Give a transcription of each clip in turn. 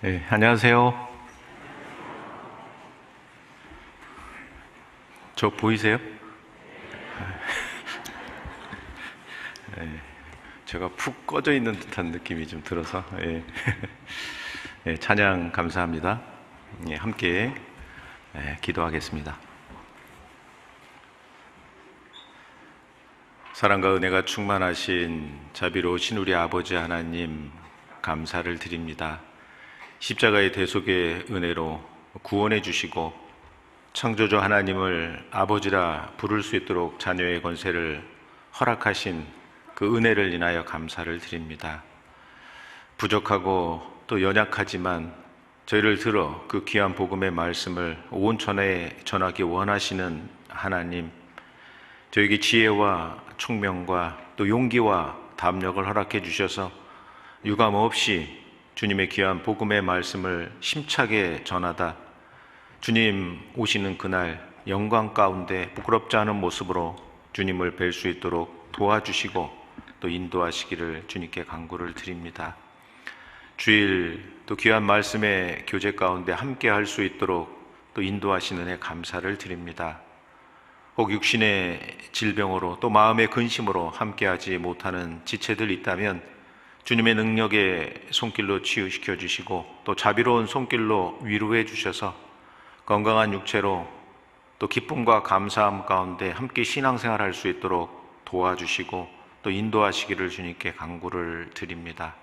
네, 안녕하세요. 저 보이세요? 제가 푹 꺼져 있는 듯한 느낌이 좀 들어서 찬양 감사합니다. 함께 기도하겠습니다. 사랑과 은혜가 충만하신 자비로우신 우리 아버지 하나님, 감사를 드립니다. 십자가의 대속의 은혜로 구원해 주시고 창조주 하나님을 아버지라 부를 수 있도록 자녀의 권세를 허락하신 그 은혜를 인하여 감사를 드립니다. 부족하고 또 연약하지만 저희를 들어 그 귀한 복음의 말씀을 온 천하에 전하기 원하시는 하나님, 저에게 지혜와 총명과 또 용기와 담력을 허락해 주셔서 유감 없이 주님의 귀한 복음의 말씀을 심차게 전하다 주님 오시는 그날 영광 가운데 부끄럽지 않은 모습으로 주님을 뵐 수 있도록 도와주시고 또 인도하시기를 주님께 간구를 드립니다. 주일 또 귀한 말씀의 교제 가운데 함께 할 수 있도록 또 인도하시는 애 감사를 드립니다. 혹 육신의 질병으로 또 마음의 근심으로 함께하지 못하는 지체들 있다면 주님의 능력의 손길로 치유시켜 주시고 또 자비로운 손길로 위로해 주셔서 건강한 육체로 또 기쁨과 감사함 가운데 함께 신앙생활 할 수 있도록 도와주시고 또 인도하시기를 주님께 간구를 드립니다.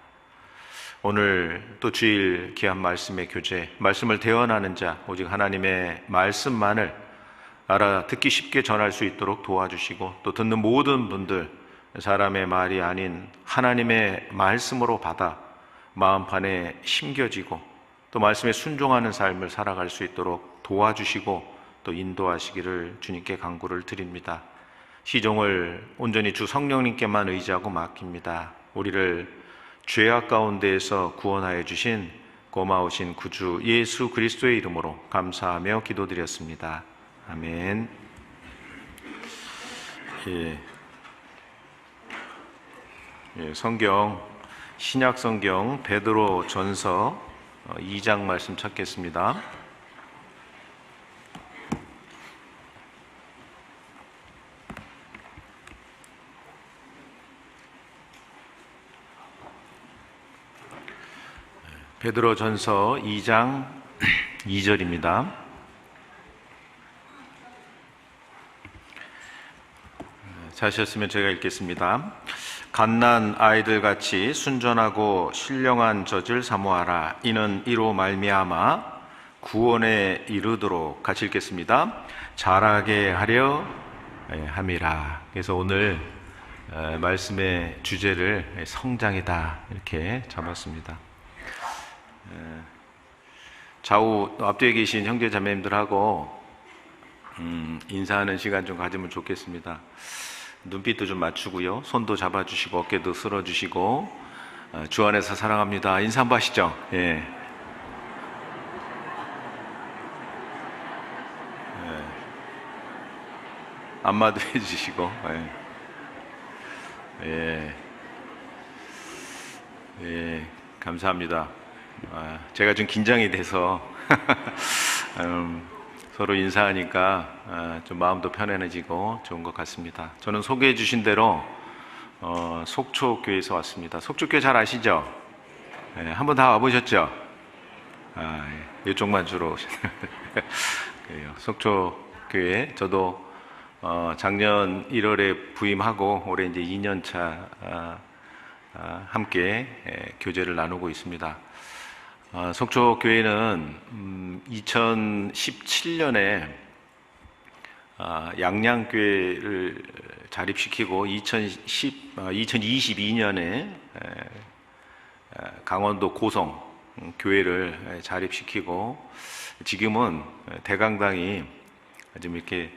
오늘 또 주일 귀한 말씀의 교제, 말씀을 대언하는 자 오직 하나님의 말씀만을 알아듣기 쉽게 전할 수 있도록 도와주시고 또 듣는 모든 분들 사람의 말이 아닌 하나님의 말씀으로 받아 마음판에 심겨지고 또 말씀에 순종하는 삶을 살아갈 수 있도록 도와주시고 또 인도하시기를 주님께 간구를 드립니다. 시종을 온전히 주 성령님께만 의지하고 맡깁니다. 우리를 죄악 가운데에서 구원하여 주신 고마우신 구주 예수 그리스도의 이름으로 감사하며 기도드렸습니다. 아멘. 성경, 신약 성경 베드로 전서 2장 말씀 찾겠습니다. 베드로 전서 2장 2절입니다. 찾으셨으면 제가 읽겠습니다. 갓난 아이들 같이 순전하고 신령한 젖을 사모하라. 이는 이로 말미암아 구원에 이르도록, 같이 읽겠습니다. 자라게 하려 함이라. 그래서 오늘 말씀의 주제를 성장이다 이렇게 잡았습니다. 좌우 앞뒤에 계신 형제 자매님들하고 인사하는 시간 좀 가지면 좋겠습니다. 눈빛도 좀 맞추고요, 손도 잡아주시고 어깨도 쓸어주시고 주 안에서 사랑합니다 인사 한번 하시죠. 안마도 해주시고 감사합니다. 제가 좀 긴장이 돼서 서로 인사하니까 좀 마음도 편안해지고 좋은 것 같습니다. 저는 소개해 주신 대로 속초교회에서 왔습니다. 속초교회 잘 아시죠? 한번 다 와보셨죠? 이쪽만 주로 오시네요. 속초교회, 저도 작년 1월에 부임하고 올해 이제 2년차 함께 교제를 나누고 있습니다. 속초교회는 2017년에 양양교회를 자립시키고 2022년에 강원도 고성 교회를 자립시키고 지금은 대강당이 좀 이렇게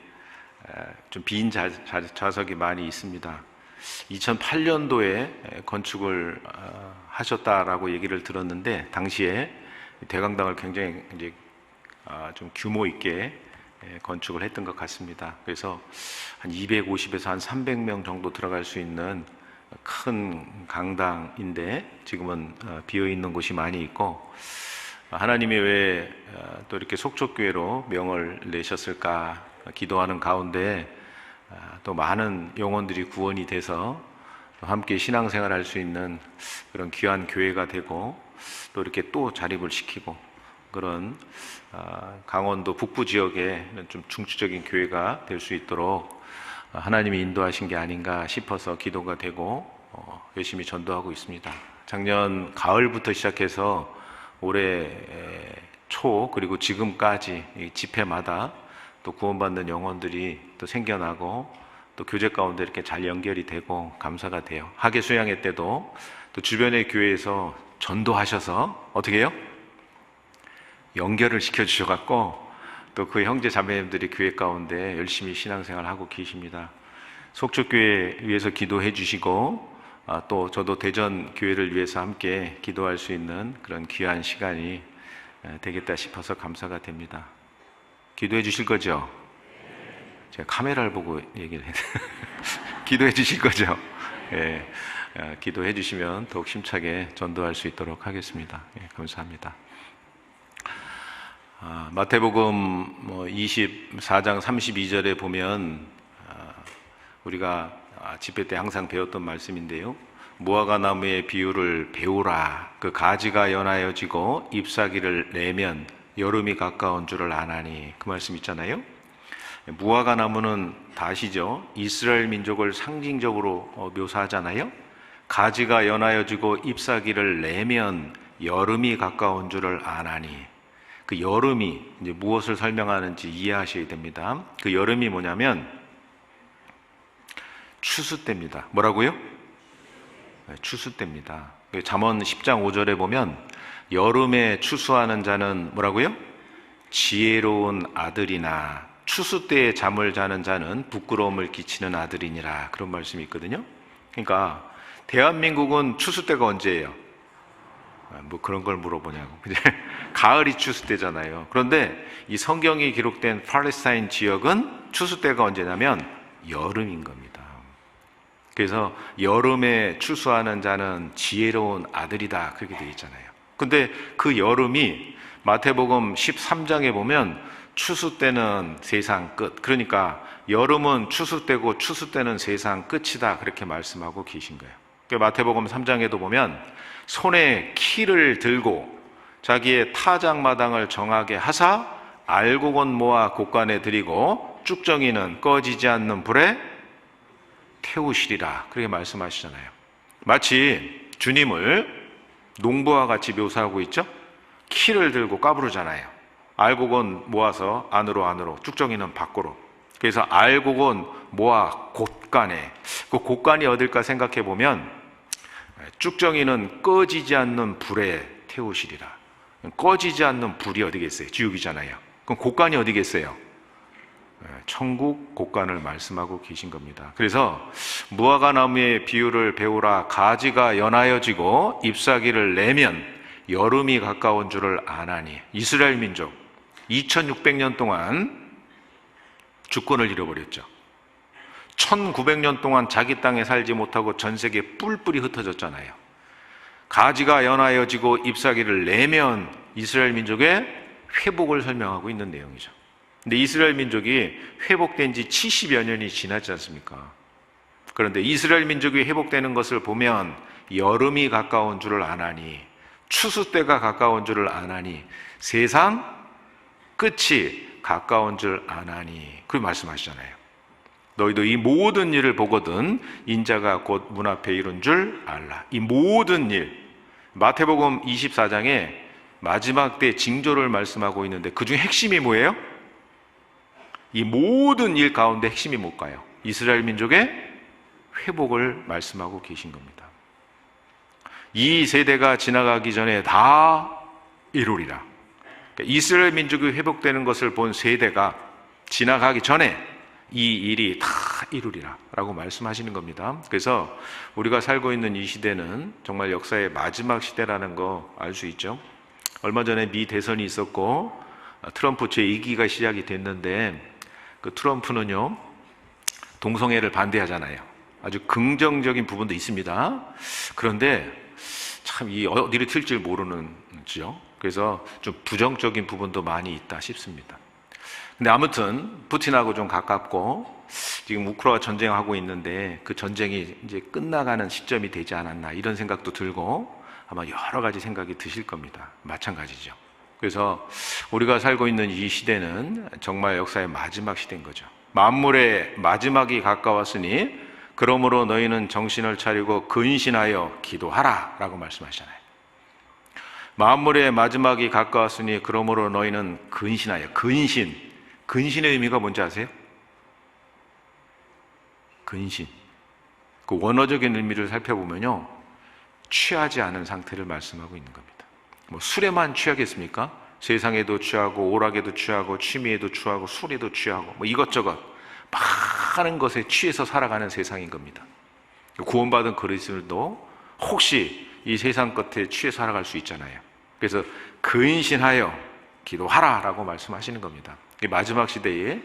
좀 빈 좌석이 많이 있습니다. 2008년도에 건축을 하셨다라고 얘기를 들었는데 당시에 대강당을 굉장히 이제 좀 규모 있게 건축을 했던 것 같습니다. 그래서 한 250에서 한 300명 정도 들어갈 수 있는 큰 강당인데 지금은 비어 있는 곳이 많이 있고 하나님이 왜 또 이렇게 속초교회로 명을 내셨을까 기도하는 가운데 또 많은 영혼들이 구원이 돼서 함께 신앙생활할 수 있는 그런 귀한 교회가 되고 또 이렇게 또 자립을 시키고 그런 강원도 북부 지역에 좀 중추적인 교회가 될 수 있도록 하나님이 인도하신 게 아닌가 싶어서 기도가 되고 열심히 전도하고 있습니다. 작년 가을부터 시작해서 올해 초 그리고 지금까지 집회마다 또 구원받는 영혼들이 또 생겨나고 또 교제 가운데 이렇게 잘 연결이 되고 감사가 돼요. 학예 수양회 때도 또 주변의 교회에서 전도하셔서 어떻게 해요? 연결을 시켜주셔갖고 또 그 형제 자매님들이 교회 가운데 열심히 신앙생활 하고 계십니다. 속초교회 위해서 기도해 주시고 또 저도 대전 교회를 위해서 함께 기도할 수 있는 그런 귀한 시간이 되겠다 싶어서 감사가 됩니다. 기도해 주실 거죠? 제가 카메라를 보고 얘기를 해요. 기도해 주실 거죠? 예, 기도해 주시면 더욱 힘차게 전도할 수 있도록 하겠습니다. 예, 감사합니다. 마태복음 24장 32절에 보면 우리가 집회 때 항상 배웠던 말씀인데요. 무화과 나무의 비유를 배우라. 그 가지가 연하여지고 잎사귀를 내면 여름이 가까운 줄을 아나니. 그 말씀 있잖아요. 무화과 나무는 다 아시죠? 이스라엘 민족을 상징적으로 묘사하잖아요. 가지가 연하여지고 잎사귀를 내면 여름이 가까운 줄을 아나니. 그 여름이 이제 무엇을 설명하는지 이해하셔야 됩니다. 그 여름이 뭐냐면 추수 때입니다. 뭐라고요? 추수 때입니다. 잠언 10장 5절에 보면 여름에 추수하는 자는 뭐라고요? 지혜로운 아들이나 추수 때에 잠을 자는 자는 부끄러움을 끼치는 아들이니라. 그런 말씀이 있거든요. 그러니까 대한민국은 추수 때가 언제예요? 뭐 그런 걸 물어보냐고. 가을이 추수 때잖아요. 그런데 이 성경이 기록된 팔레스타인 지역은 추수 때가 언제냐면 여름인 겁니다. 그래서 여름에 추수하는 자는 지혜로운 아들이다. 그렇게 되어 있잖아요. 근데 그 여름이 마태복음 13장에 보면 추수 때는 세상 끝. 그러니까 여름은 추수 때고 추수 때는 세상 끝이다. 그렇게 말씀하고 계신 거예요. 마태복음 3장에도 보면 손에 키를 들고 자기의 타작마당을 정하게 하사 알곡은 모아 곳간에 들이고 쭉정이는 꺼지지 않는 불에 태우시리라. 그렇게 말씀하시잖아요. 마치 주님을 농부와 같이 묘사하고 있죠. 키를 들고 까부르잖아요. 알곡은 모아서 안으로 쭉정이는 밖으로. 그래서 알곡은 모아 곳간에. 그 곳간이 어딜까 생각해 보면 쭉정이는 꺼지지 않는 불에 태우시리라. 꺼지지 않는 불이 어디겠어요? 지옥이잖아요. 그럼 곳간이 어디겠어요? 천국 곳간을 말씀하고 계신 겁니다. 그래서 무화과 나무의 비유를 배우라. 가지가 연하여지고 잎사귀를 내면 여름이 가까운 줄을 아나니. 이스라엘 민족 2600년 동안 주권을 잃어버렸죠. 1900년 동안 자기 땅에 살지 못하고 전 세계에 뿔뿔이 흩어졌잖아요. 가지가 연하여지고 잎사귀를 내면 이스라엘 민족의 회복을 설명하고 있는 내용이죠. 근데 이스라엘 민족이 회복된 지 70여 년이 지났지 않습니까? 그런데 이스라엘 민족이 회복되는 것을 보면 여름이 가까운 줄을 아나니, 추수 때가 가까운 줄을 아나니, 세상 끝이 가까운 줄 아나니. 그렇게 말씀하시잖아요. 너희도 이 모든 일을 보거든 인자가 곧 문 앞에 이른 줄 알라. 이 모든 일, 마태복음 24장에 마지막 때 징조를 말씀하고 있는데 그 중에 핵심이 뭐예요? 이 모든 일 가운데 핵심이 뭘까요? 이스라엘 민족의 회복을 말씀하고 계신 겁니다. 이 세대가 지나가기 전에 다 이루리라. 그러니까 이스라엘 민족이 회복되는 것을 본 세대가 지나가기 전에 이 일이 다 이루리라 라고 말씀하시는 겁니다. 그래서 우리가 살고 있는 이 시대는 정말 역사의 마지막 시대라는 거 알 수 있죠. 얼마 전에 미 대선이 있었고 트럼프 제2기가 시작이 됐는데 그 트럼프는요 동성애를 반대하잖아요. 아주 긍정적인 부분도 있습니다. 그런데 참 이 어디를 튈지 모르는지요. 그래서 좀 부정적인 부분도 많이 있다 싶습니다. 근데 아무튼 푸틴하고 좀 가깝고 지금 우크라이나 전쟁하고 있는데 그 전쟁이 이제 끝나가는 시점이 되지 않았나 이런 생각도 들고 아마 여러 가지 생각이 드실 겁니다. 마찬가지죠. 그래서 우리가 살고 있는 이 시대는 정말 역사의 마지막 시대인 거죠. 만물의 마지막이 가까웠으니 그러므로 너희는 정신을 차리고 근신하여 기도하라 라고 말씀하시잖아요. 만물의 마지막이 가까웠으니 그러므로 너희는 근신하여. 근신의 의미가 뭔지 아세요? 근신. 그 원어적인 의미를 살펴보면요, 취하지 않은 상태를 말씀하고 있는 겁니다. 뭐 술에만 취하겠습니까? 세상에도 취하고 오락에도 취하고 취미에도 취하고 술에도 취하고 뭐 이것저것 많은 것에 취해서 살아가는 세상인 겁니다. 구원받은 그리스도인도 혹시 이 세상 것에 취해 살아갈 수 있잖아요. 그래서 근신하여 기도하라 라고 말씀하시는 겁니다. 이 마지막 시대에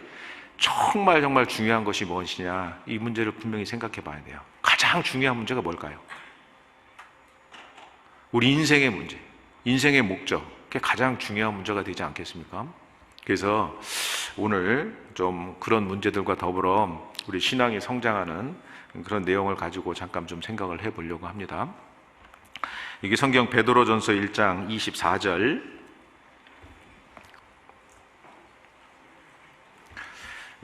정말 중요한 것이 무엇이냐, 이 문제를 분명히 생각해 봐야 돼요. 가장 중요한 문제가 뭘까요? 우리 인생의 문제, 인생의 목적, 그게 가장 중요한 문제가 되지 않겠습니까? 그래서 오늘 좀 그런 문제들과 더불어 우리 신앙이 성장하는 그런 내용을 가지고 잠깐 좀 생각을 해보려고 합니다. 이게 성경 베드로전서 1장 24절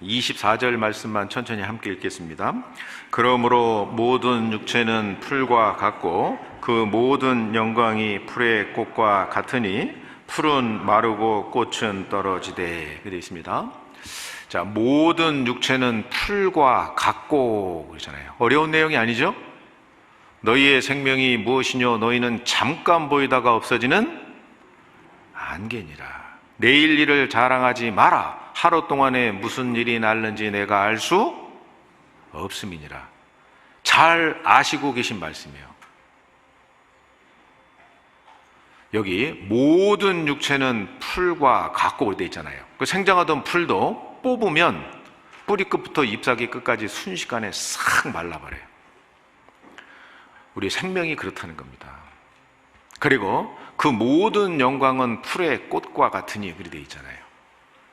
24절 말씀만 천천히 함께 읽겠습니다. 그러므로 모든 육체는 풀과 같고 그 모든 영광이 풀의 꽃과 같으니 풀은 마르고 꽃은 떨어지되, 그렇게 되어 있습니다. 자, 모든 육체는 풀과 같고 그러잖아요. 어려운 내용이 아니죠? 너희의 생명이 무엇이뇨? 너희는 잠깐 보이다가 없어지는 안개니라. 내일 일을 자랑하지 마라. 하루 동안에 무슨 일이 날는지 내가 알 수 없음이니라. 잘 아시고 계신 말씀이에요. 여기 모든 육체는 풀과 같고 되어 있잖아요. 그 생장하던 풀도 뽑으면 뿌리 끝부터 잎사귀 끝까지 순식간에 싹 말라버려요. 우리 생명이 그렇다는 겁니다. 그리고 그 모든 영광은 풀의 꽃과 같으니, 그리 되어 있잖아요.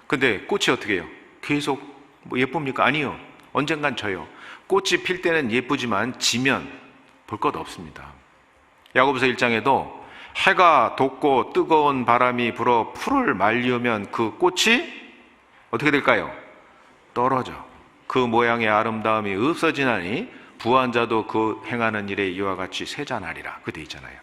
근데 꽃이 어떻게 해요? 계속 뭐 예쁩니까? 아니요. 언젠간 져요. 꽃이 필 때는 예쁘지만 지면 볼 것 없습니다. 야고보서 1장에도 해가 돋고 뜨거운 바람이 불어 풀을 말리우면 그 꽃이 어떻게 될까요? 떨어져. 그 모양의 아름다움이 없어지나니 부한 자도 그 행하는 일에 이와 같이 쇠잔하리라. 그 돼 있잖아요.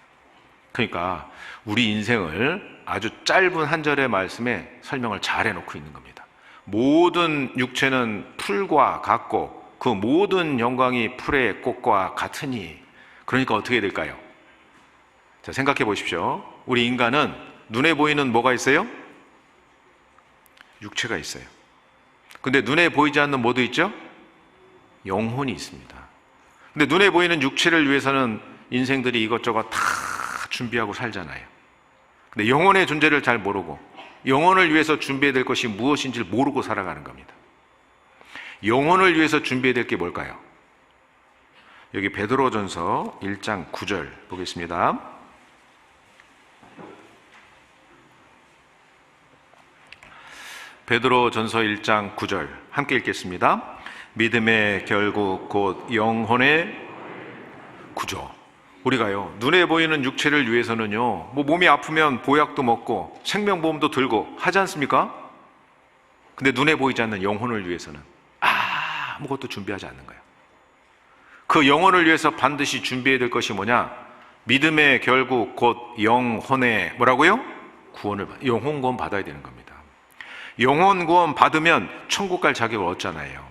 그러니까 우리 인생을 아주 짧은 한 절의 말씀에 설명을 잘 해놓고 있는 겁니다. 모든 육체는 풀과 같고 그 모든 영광이 풀의 꽃과 같으니, 그러니까 어떻게 될까요? 자, 생각해 보십시오. 우리 인간은 눈에 보이는 뭐가 있어요? 육체가 있어요. 근데 눈에 보이지 않는 뭐도 있죠? 영혼이 있습니다. 근데 눈에 보이는 육체를 위해서는 인생들이 이것저것 다 준비하고 살잖아요. 근데 영혼의 존재를 잘 모르고 영혼을 위해서 준비해야 될 것이 무엇인지를 모르고 살아가는 겁니다. 영혼을 위해서 준비해야 될 게 뭘까요? 여기 베드로전서 1장 9절 보겠습니다. 베드로전서 1장 9절 함께 읽겠습니다. 믿음의 결국 곧 영혼의 구조. 우리가요, 눈에 보이는 육체를 위해서는요, 뭐 몸이 아프면 보약도 먹고 생명보험도 들고 하지 않습니까? 근데 눈에 보이지 않는 영혼을 위해서는 아무것도 준비하지 않는 거예요. 그 영혼을 위해서 반드시 준비해야 될 것이 뭐냐? 믿음의 결국 곧 영혼의 뭐라고요? 영혼 구원 받아야 되는 겁니다. 영혼 구원 받으면 천국 갈 자격을 얻잖아요.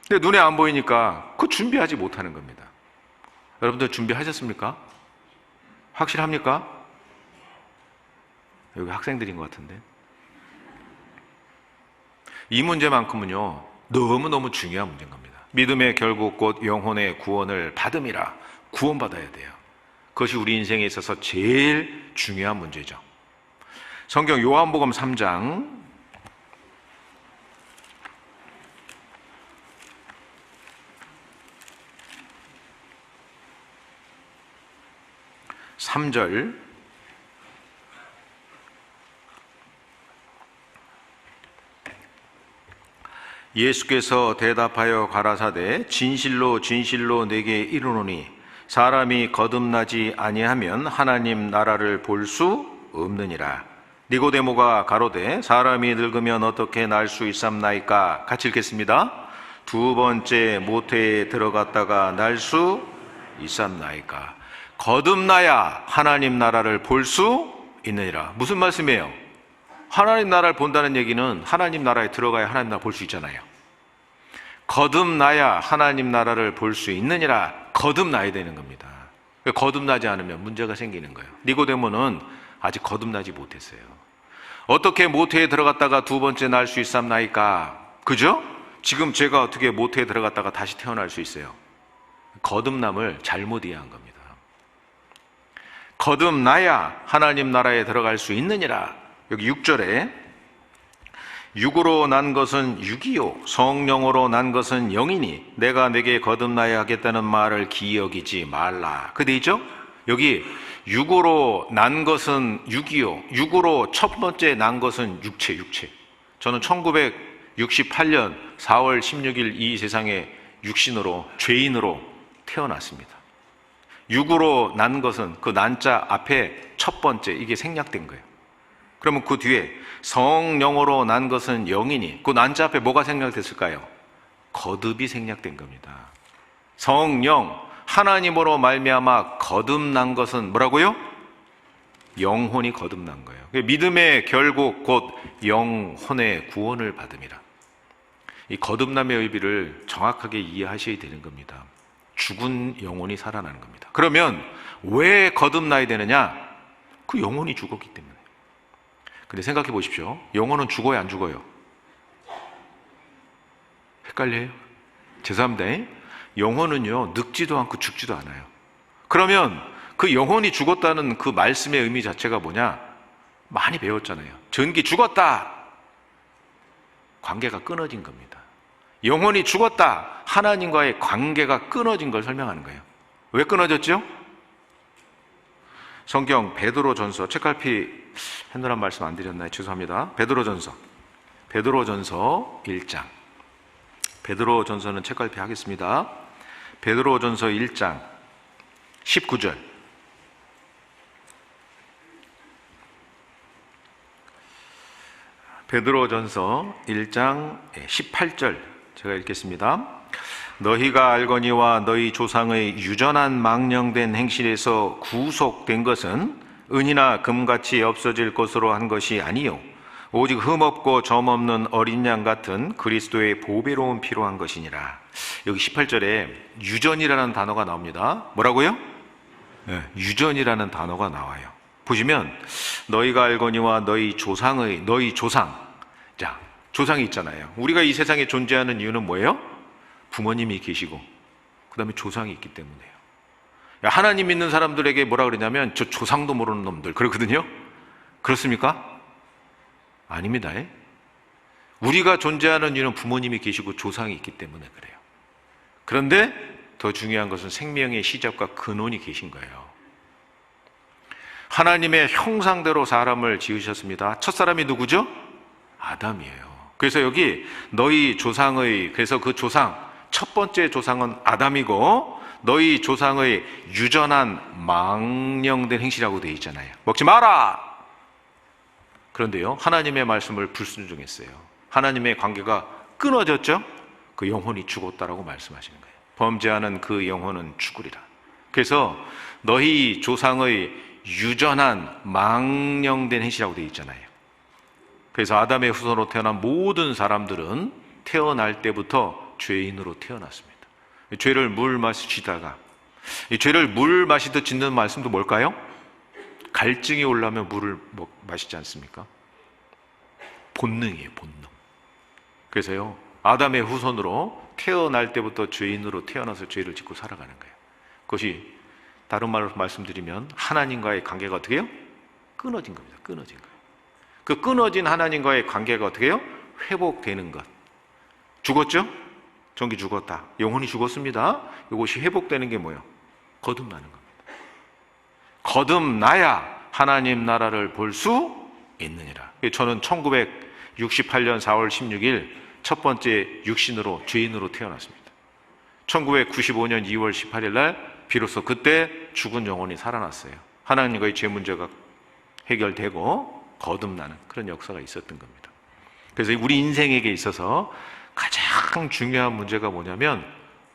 근데 눈에 안 보이니까 그 준비하지 못하는 겁니다. 여러분들 준비하셨습니까? 확실합니까? 여기 학생들인 것 같은데. 이 문제만큼은요, 너무너무 중요한 문제인 겁니다. 믿음의 결국 곧 영혼의 구원을 받음이라. 구원받아야 돼요. 그것이 우리 인생에 있어서 제일 중요한 문제죠. 성경 요한복음 3장 3절 예수께서 대답하여 가라사대 진실로 진실로 내게 이르노니 사람이 거듭나지 아니하면 하나님 나라를 볼 수 없느니라. 니고데모가 가로되 사람이 늙으면 어떻게 날 수 있삼나이까? 같이 읽겠습니다. 두 번째 모태에 들어갔다가 날 수 있삼나이까? 거듭나야 하나님 나라를 볼 수 있느니라. 무슨 말씀이에요? 하나님 나라를 본다는 얘기는 하나님 나라에 들어가야 하나님 나라 볼 수 있잖아요. 거듭나야 하나님 나라를 볼 수 있느니라. 거듭나야 되는 겁니다. 거듭나지 않으면 문제가 생기는 거예요. 니고데모는 아직 거듭나지 못했어요. 어떻게 모태에 들어갔다가 두 번째 날 수 있삼나이까? 그죠? 지금 제가 어떻게 모태에 들어갔다가 다시 태어날 수 있어요? 거듭남을 잘못 이해한 겁니다. 거듭나야 하나님 나라에 들어갈 수 있느니라. 여기 6절에 육으로 난 것은 육이요 성령으로 난 것은 영이니 내가 내게 거듭나야 하겠다는 말을 기억이지 말라. 그 돼 있죠? 여기 육으로 난 것은 육이요, 육으로 첫 번째 난 것은 육체. 저는 1968년 4월 16일 이 세상에 육신으로 죄인으로 태어났습니다. 육으로 난 것은 그 난자 앞에 첫 번째, 이게 생략된 거예요. 그러면 그 뒤에 성령으로 난 것은 영이니 그 난자 앞에 뭐가 생략됐을까요? 거듭이 생략된 겁니다. 성령, 하나님으로 말미암아 거듭난 것은 뭐라고요? 영혼이 거듭난 거예요. 믿음의 결국 곧 영혼의 구원을 받음이라. 이 거듭남의 의미를 정확하게 이해하셔야 되는 겁니다. 죽은 영혼이 살아나는 겁니다. 그러면 왜 거듭나야 되느냐? 그 영혼이 죽었기 때문에. 근데 생각해 보십시오. 영혼은 죽어요, 안 죽어요? 헷갈려요? 죄송합니다. 영혼은요, 늙지도 않고 죽지도 않아요. 그러면 그 영혼이 죽었다는 그 말씀의 의미 자체가 뭐냐? 많이 배웠잖아요. 전기 죽었다. 관계가 끊어진 겁니다. 영혼이 죽었다. 하나님과의 관계가 끊어진 걸 설명하는 거예요. 왜 끊어졌죠? 성경 베드로전서, 책갈피 해놓으란 말씀 안 드렸나요? 죄송합니다. 베드로전서 1장. 베드로전서는 책갈피 하겠습니다. 베드로전서 1장 19절. 베드로전서 1장 18절 제가 읽겠습니다. 너희가 알거니와 너희 조상의 유전한 망령된 행실에서 구속된 것은 은이나 금같이 없어질 것으로 한 것이 아니요 오직 흠없고 점없는 어린 양 같은 그리스도의 보배로운 피로 한 것이니라. 여기 18절에 유전이라는 단어가 나옵니다. 뭐라고요? 유전이라는 단어가 나와요. 보시면 너희가 알거니와 너희 조상의, 너희 조상. 자, 조상이 있잖아요. 우리가 이 세상에 존재하는 이유는 뭐예요? 부모님이 계시고 그 다음에 조상이 있기 때문에요. 하나님 믿는 사람들에게 뭐라 그러냐면 저 조상도 모르는 놈들 그러거든요. 그렇습니까? 아닙니다. 우리가 존재하는 이유는 부모님이 계시고 조상이 있기 때문에 그래요. 그런데 더 중요한 것은 생명의 시작과 근원이 계신 거예요. 하나님의 형상대로 사람을 지으셨습니다. 첫 사람이 누구죠? 아담이에요. 그래서 여기 너희 조상의, 그래서 그 조상, 첫 번째 조상은 아담이고 너희 조상의 유전한 망령된 행실이라고 되어 있잖아요. 먹지 마라! 그런데요, 하나님의 말씀을 불순종했어요. 하나님의 관계가 끊어졌죠? 그 영혼이 죽었다라고 말씀하시는 거예요. 범죄하는 그 영혼은 죽으리라. 그래서 너희 조상의 유전한 망령된 행실이라고 되어 있잖아요. 그래서 아담의 후손으로 태어난 모든 사람들은 태어날 때부터 죄인으로 태어났습니다. 죄를 물 마시다가 이 죄를 물 마시듯 짓는 말씀도 뭘까요? 갈증이 올라면 물을 마시지 않습니까? 본능이에요, 본능. 그래서요, 아담의 후손으로 태어날 때부터 죄인으로 태어나서 죄를 짓고 살아가는 거예요. 그것이 다른 말로 말씀드리면 하나님과의 관계가 어떻게 해요? 끊어진 겁니다. 끊어진 거예요. 그 끊어진 하나님과의 관계가 어떻게 해요? 회복되는 것. 죽었죠? 전기 죽었다. 영혼이 죽었습니다. 이것이 회복되는 게 뭐예요? 거듭나는 겁니다. 거듭나야 하나님 나라를 볼 수 있느니라. 저는 1968년 4월 16일 첫 번째 육신으로 죄인으로 태어났습니다. 1995년 2월 18일 날 비로소 그때 죽은 영혼이 살아났어요. 하나님과의 죄 문제가 해결되고 거듭나는 그런 역사가 있었던 겁니다. 그래서 우리 인생에게 있어서 가장 중요한 문제가 뭐냐면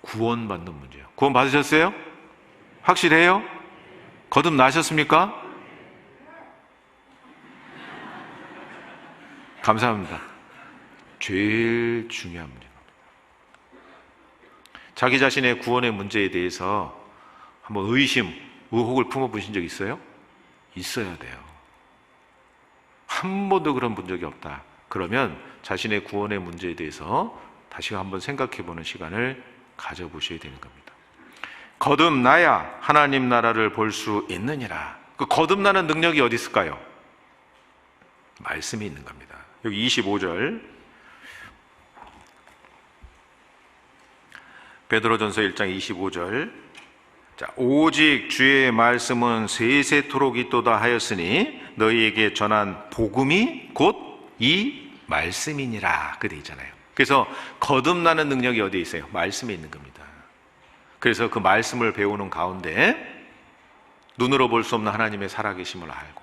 구원받는 문제예요. 구원 받으셨어요? 확실해요? 거듭나셨습니까? 감사합니다. 제일 중요한 문제입니다. 자기 자신의 구원의 문제에 대해서 한번 의심, 의혹을 품어보신 적 있어요? 있어야 돼요. 한 번도 그런 본 적이 없다. 그러면 자신의 구원의 문제에 대해서 다시 한번 생각해보는 시간을 가져보셔야 되는 겁니다. 거듭나야 하나님 나라를 볼 수 있느니라. 그 거듭나는 능력이 어디 있을까요? 말씀이 있는 겁니다. 여기 25절 베드로전서 1장 25절 자, 오직 주의 말씀은 세세토록 있도다 하였으니 너희에게 전한 복음이 곧 이 말씀이니라. 그 돼 있잖아요. 그래서 거듭나는 능력이 어디에 있어요? 말씀에 있는 겁니다. 그래서 그 말씀을 배우는 가운데 눈으로 볼 수 없는 하나님의 살아계심을 알고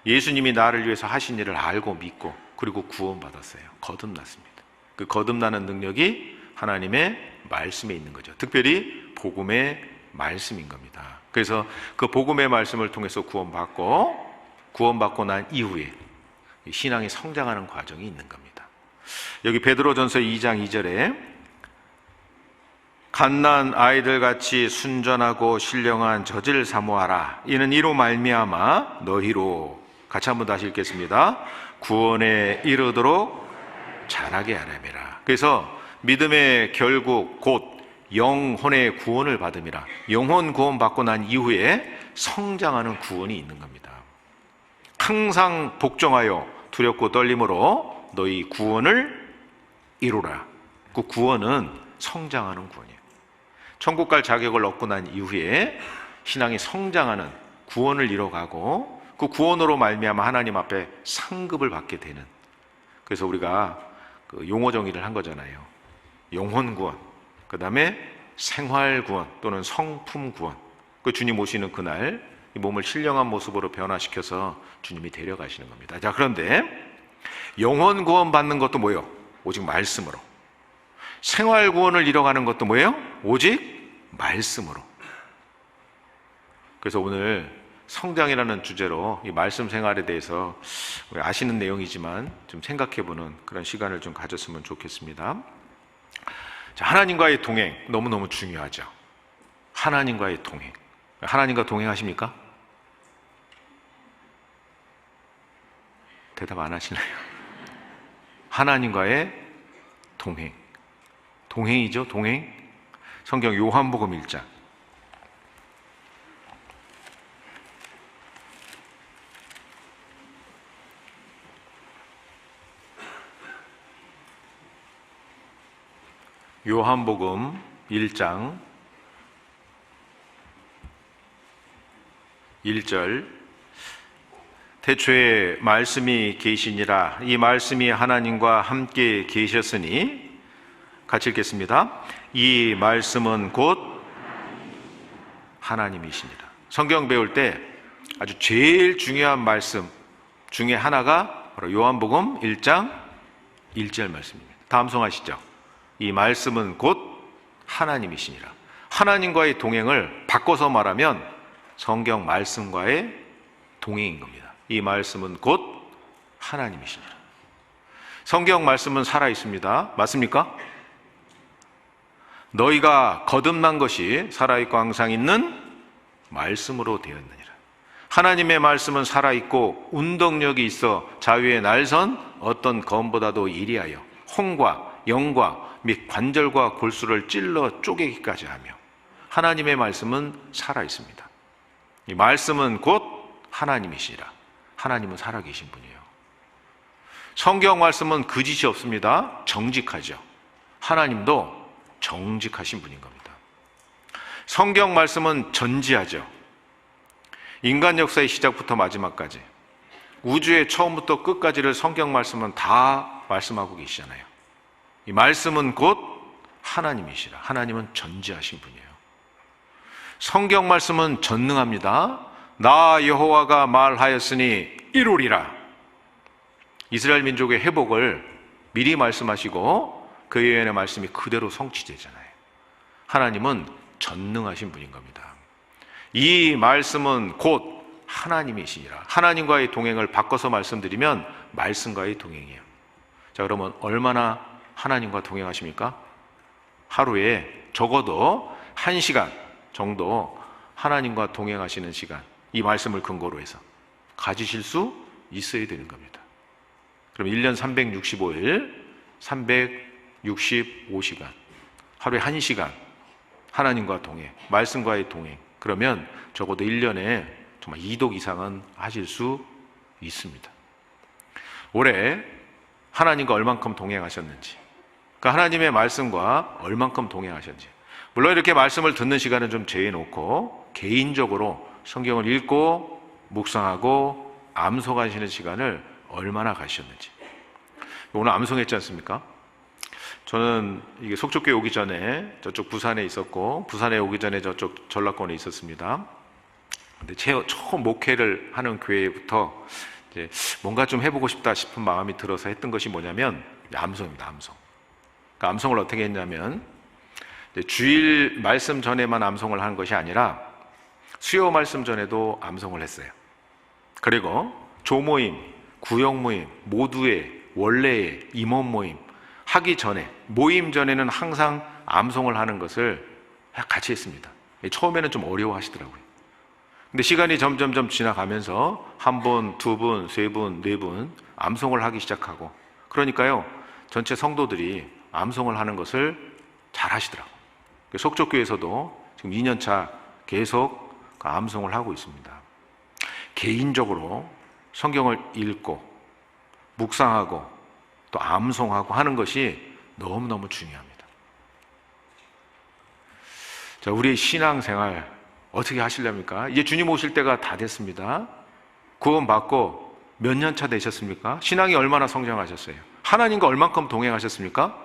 예수님이 나를 위해서 하신 일을 알고 믿고 그리고 구원받았어요. 거듭났습니다. 그 거듭나는 능력이 하나님의 말씀에 있는 거죠. 특별히 복음의 말씀인 겁니다. 그래서 그 복음의 말씀을 통해서 구원받고 난 이후에 신앙이 성장하는 과정이 있는 겁니다. 여기 베드로전서 2장 2절에 갓난 아이들 같이 순전하고 신령한 젖을 사모하라. 이는 이로 말미암아 너희로 같이 한번 다시 읽겠습니다. 구원에 이르도록 자라게 하라매라. 그래서 믿음의 결국 곧 영혼의 구원을 받음이라. 영혼 구원 받고 난 이후에 성장하는 구원이 있는 겁니다. 항상 복종하여 두렵고 떨림으로 너희 구원을 이루라. 그 구원은 성장하는 구원이에요. 천국 갈 자격을 얻고 난 이후에 신앙이 성장하는 구원을 이뤄가고 그 구원으로 말미암아 하나님 앞에 상급을 받게 되는, 그래서 우리가 그 용어 정의를 한 거잖아요. 영혼 구원, 그 다음에 생활 구원 또는 성품 구원. 그 주님 오시는 그날 이 몸을 신령한 모습으로 변화시켜서 주님이 데려가시는 겁니다. 자, 그런데 영혼 구원 받는 것도 뭐예요? 오직 말씀으로. 생활 구원을 이뤄가는 것도 뭐예요? 오직 말씀으로. 그래서 오늘 성장이라는 주제로 이 말씀 생활에 대해서 아시는 내용이지만 좀 생각해보는 그런 시간을 좀 가졌으면 좋겠습니다. 자, 하나님과의 동행 너무너무 중요하죠. 하나님과의 동행. 하나님과 동행하십니까? 대답 안 하시나요? 하나님과의 동행. 동행이죠, 동행. 성경 요한복음 1장. 요한복음 1장 1절 태초에 말씀이 계시니라. 이 말씀이 하나님과 함께 계셨으니, 같이 읽겠습니다. 이 말씀은 곧 하나님이시니라. 성경 배울 때 아주 제일 중요한 말씀 중에 하나가 바로 요한복음 1장 1절 말씀입니다. 다음 성하시죠. 이 말씀은 곧 하나님이시니라. 하나님과의 동행을 바꿔서 말하면 성경 말씀과의 동행인 겁니다. 이 말씀은 곧 하나님이시니라. 성경 말씀은 살아 있습니다. 맞습니까? 너희가 거듭난 것이 살아있고 항상 있는 말씀으로 되었느니라. 하나님의 말씀은 살아있고 운동력이 있어 자유의 날선 어떤 검보다도 예리하여 혼과 영과 및 관절과 골수를 찔러 쪼개기까지 하며, 하나님의 말씀은 살아있습니다. 이 말씀은 곧 하나님이시라. 하나님은 살아계신 분이에요. 성경 말씀은 거짓이 없습니다. 정직하죠. 하나님도 정직하신 분인 겁니다. 성경 말씀은 전지하죠. 인간 역사의 시작부터 마지막까지 우주의 처음부터 끝까지를 성경 말씀은 다 말씀하고 계시잖아요. 이 말씀은 곧 하나님이시라. 하나님은 전지하신 분이에요. 성경 말씀은 전능합니다. 나 여호와가 말하였으니 이루리라. 이스라엘 민족의 회복을 미리 말씀하시고 그 예언의 말씀이 그대로 성취되잖아요. 하나님은 전능하신 분인 겁니다. 이 말씀은 곧 하나님이시니라. 하나님과의 동행을 바꿔서 말씀드리면 말씀과의 동행이에요. 자, 그러면 얼마나 하나님과 동행하십니까? 하루에 적어도 1시간 정도 하나님과 동행하시는 시간, 이 말씀을 근거로 해서 가지실 수 있어야 되는 겁니다. 그럼 1년 365일 365시간 하루에 1시간 하나님과 동행, 말씀과의 동행, 그러면 적어도 1년에 정말 2독 이상은 하실 수 있습니다. 올해 하나님과 얼만큼 동행하셨는지, 그러니까 하나님의 말씀과 얼만큼 동행하셨는지, 물론 이렇게 말씀을 듣는 시간은 좀 제해놓고 개인적으로 성경을 읽고 묵상하고 암송하시는 시간을 얼마나 가셨는지. 오늘 암송했지 않습니까? 저는 이게 속초교회 오기 전에 저쪽 부산에 있었고, 부산에 오기 전에 저쪽 전라권에 있었습니다. 근데 처음 목회를 하는 교회부터 이제 뭔가 좀 해보고 싶다 싶은 마음이 들어서 했던 것이 뭐냐면 암송입니다. 암송. 그러니까 암송을 어떻게 했냐면 주일 말씀 전에만 암송을 하는 것이 아니라 수요 말씀 전에도 암송을 했어요. 그리고 조모임, 구역모임, 모두의 원래의 임원 모임 하기 전에, 모임 전에는 항상 암송을 하는 것을 같이 했습니다. 처음에는 좀 어려워하시더라고요. 근데 시간이 점점 지나가면서 한 분, 두 분, 세 분, 네 분 암송을 하기 시작하고, 그러니까요 전체 성도들이 암송을 하는 것을 잘 하시더라고요. 속초교회에서도 지금 2년차 계속 암송을 하고 있습니다. 개인적으로 성경을 읽고 묵상하고 또 암송하고 하는 것이 너무너무 중요합니다. 자, 우리의 신앙생활 어떻게 하시렵니까? 이제 주님 오실 때가 다 됐습니다. 구원받고 몇 년 차 되셨습니까? 신앙이 얼마나 성장하셨어요? 하나님과 얼만큼 동행하셨습니까?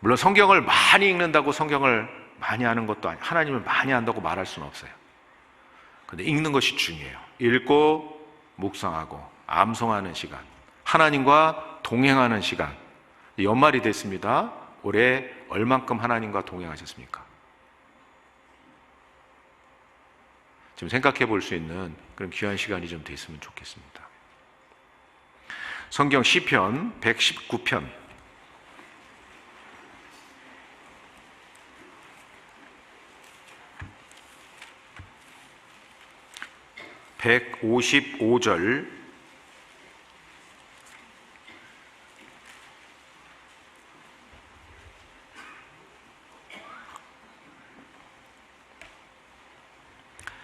물론 성경을 많이 읽는다고 성경을 많이 아는 것도 아니고, 하나님을 많이 안다고 말할 수는 없어요. 근데 읽는 것이 중요해요. 읽고 묵상하고 암송하는 시간, 하나님과 동행하는 시간. 연말이 됐습니다. 올해 얼만큼 하나님과 동행하셨습니까? 좀 생각해 볼 수 있는 그런 귀한 시간이 좀 됐으면 좋겠습니다. 성경 시편 119편 155절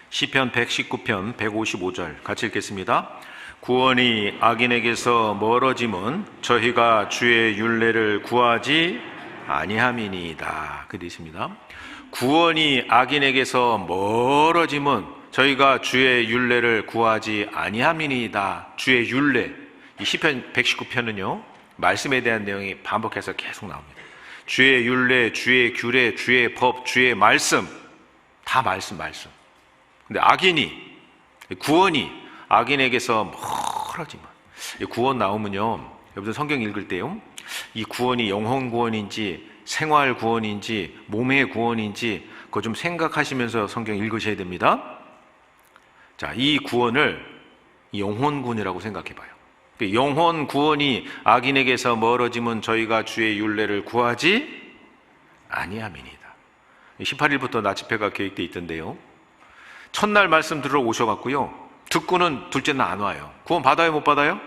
시편 119편 155절 같이 읽겠습니다. 구원이 악인에게서 멀어짐은 저희가 주의 율례를 구하지 아니함이니이다. 그 되어 있습니다. 구원이 악인에게서 멀어짐은 저희가 주의 율례를 구하지 아니함이니이다. 주의 율례. 이 시편 119편은요 말씀에 대한 내용이 반복해서 계속 나옵니다. 주의 율례, 주의 규례, 주의 법, 주의 말씀, 다 말씀. 근데 악인이, 구원이 악인에게서 멀어지면, 구원 나오면요 여러분들 성경 읽을 때요 이 구원이 영혼 구원인지 생활 구원인지 몸의 구원인지 그거 좀 생각하시면서 성경 읽으셔야 됩니다. 자, 이 구원을 영혼 구원이라고 생각해 봐요. 영혼 구원이 악인에게서 멀어짐은 저희가 주의 율례를 구하지 아니함이니이다. 18일부터 나집회가 계획되어 있던데요, 첫날 말씀 들으러 오셔갖고요 듣고는 둘째 날 안 와요. 구원 받아요, 못 받아요?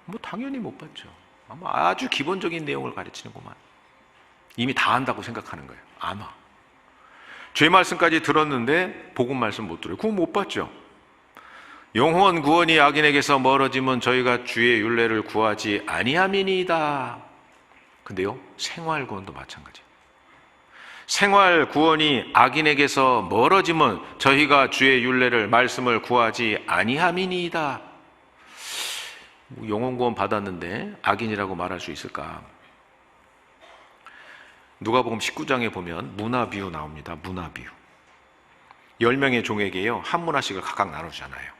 뭐 당연히 못 받죠. 아마 아주 기본적인 내용을 가르치는구만. 이미 다 안다고 생각하는 거예요. 안 와. 죄 말씀까지 들었는데 복음 말씀 못 들어요. 구원 못 받죠. 영혼 구원이 악인에게서 멀어짐은 저희가 주의 율례를 구하지 아니함이니이다. 근데요 생활 구원도 마찬가지예요. 생활 구원이 악인에게서 멀어짐은 저희가 주의 율례를 말씀을 구하지 아니함이니이다. 영혼 구원 받았는데 악인이라고 말할 수 있을까? 누가복음 19장에 보면 문화 비유 나옵니다. 문화 비유. 10명의 종에게요, 한 문화씩을 각각 나누잖아요.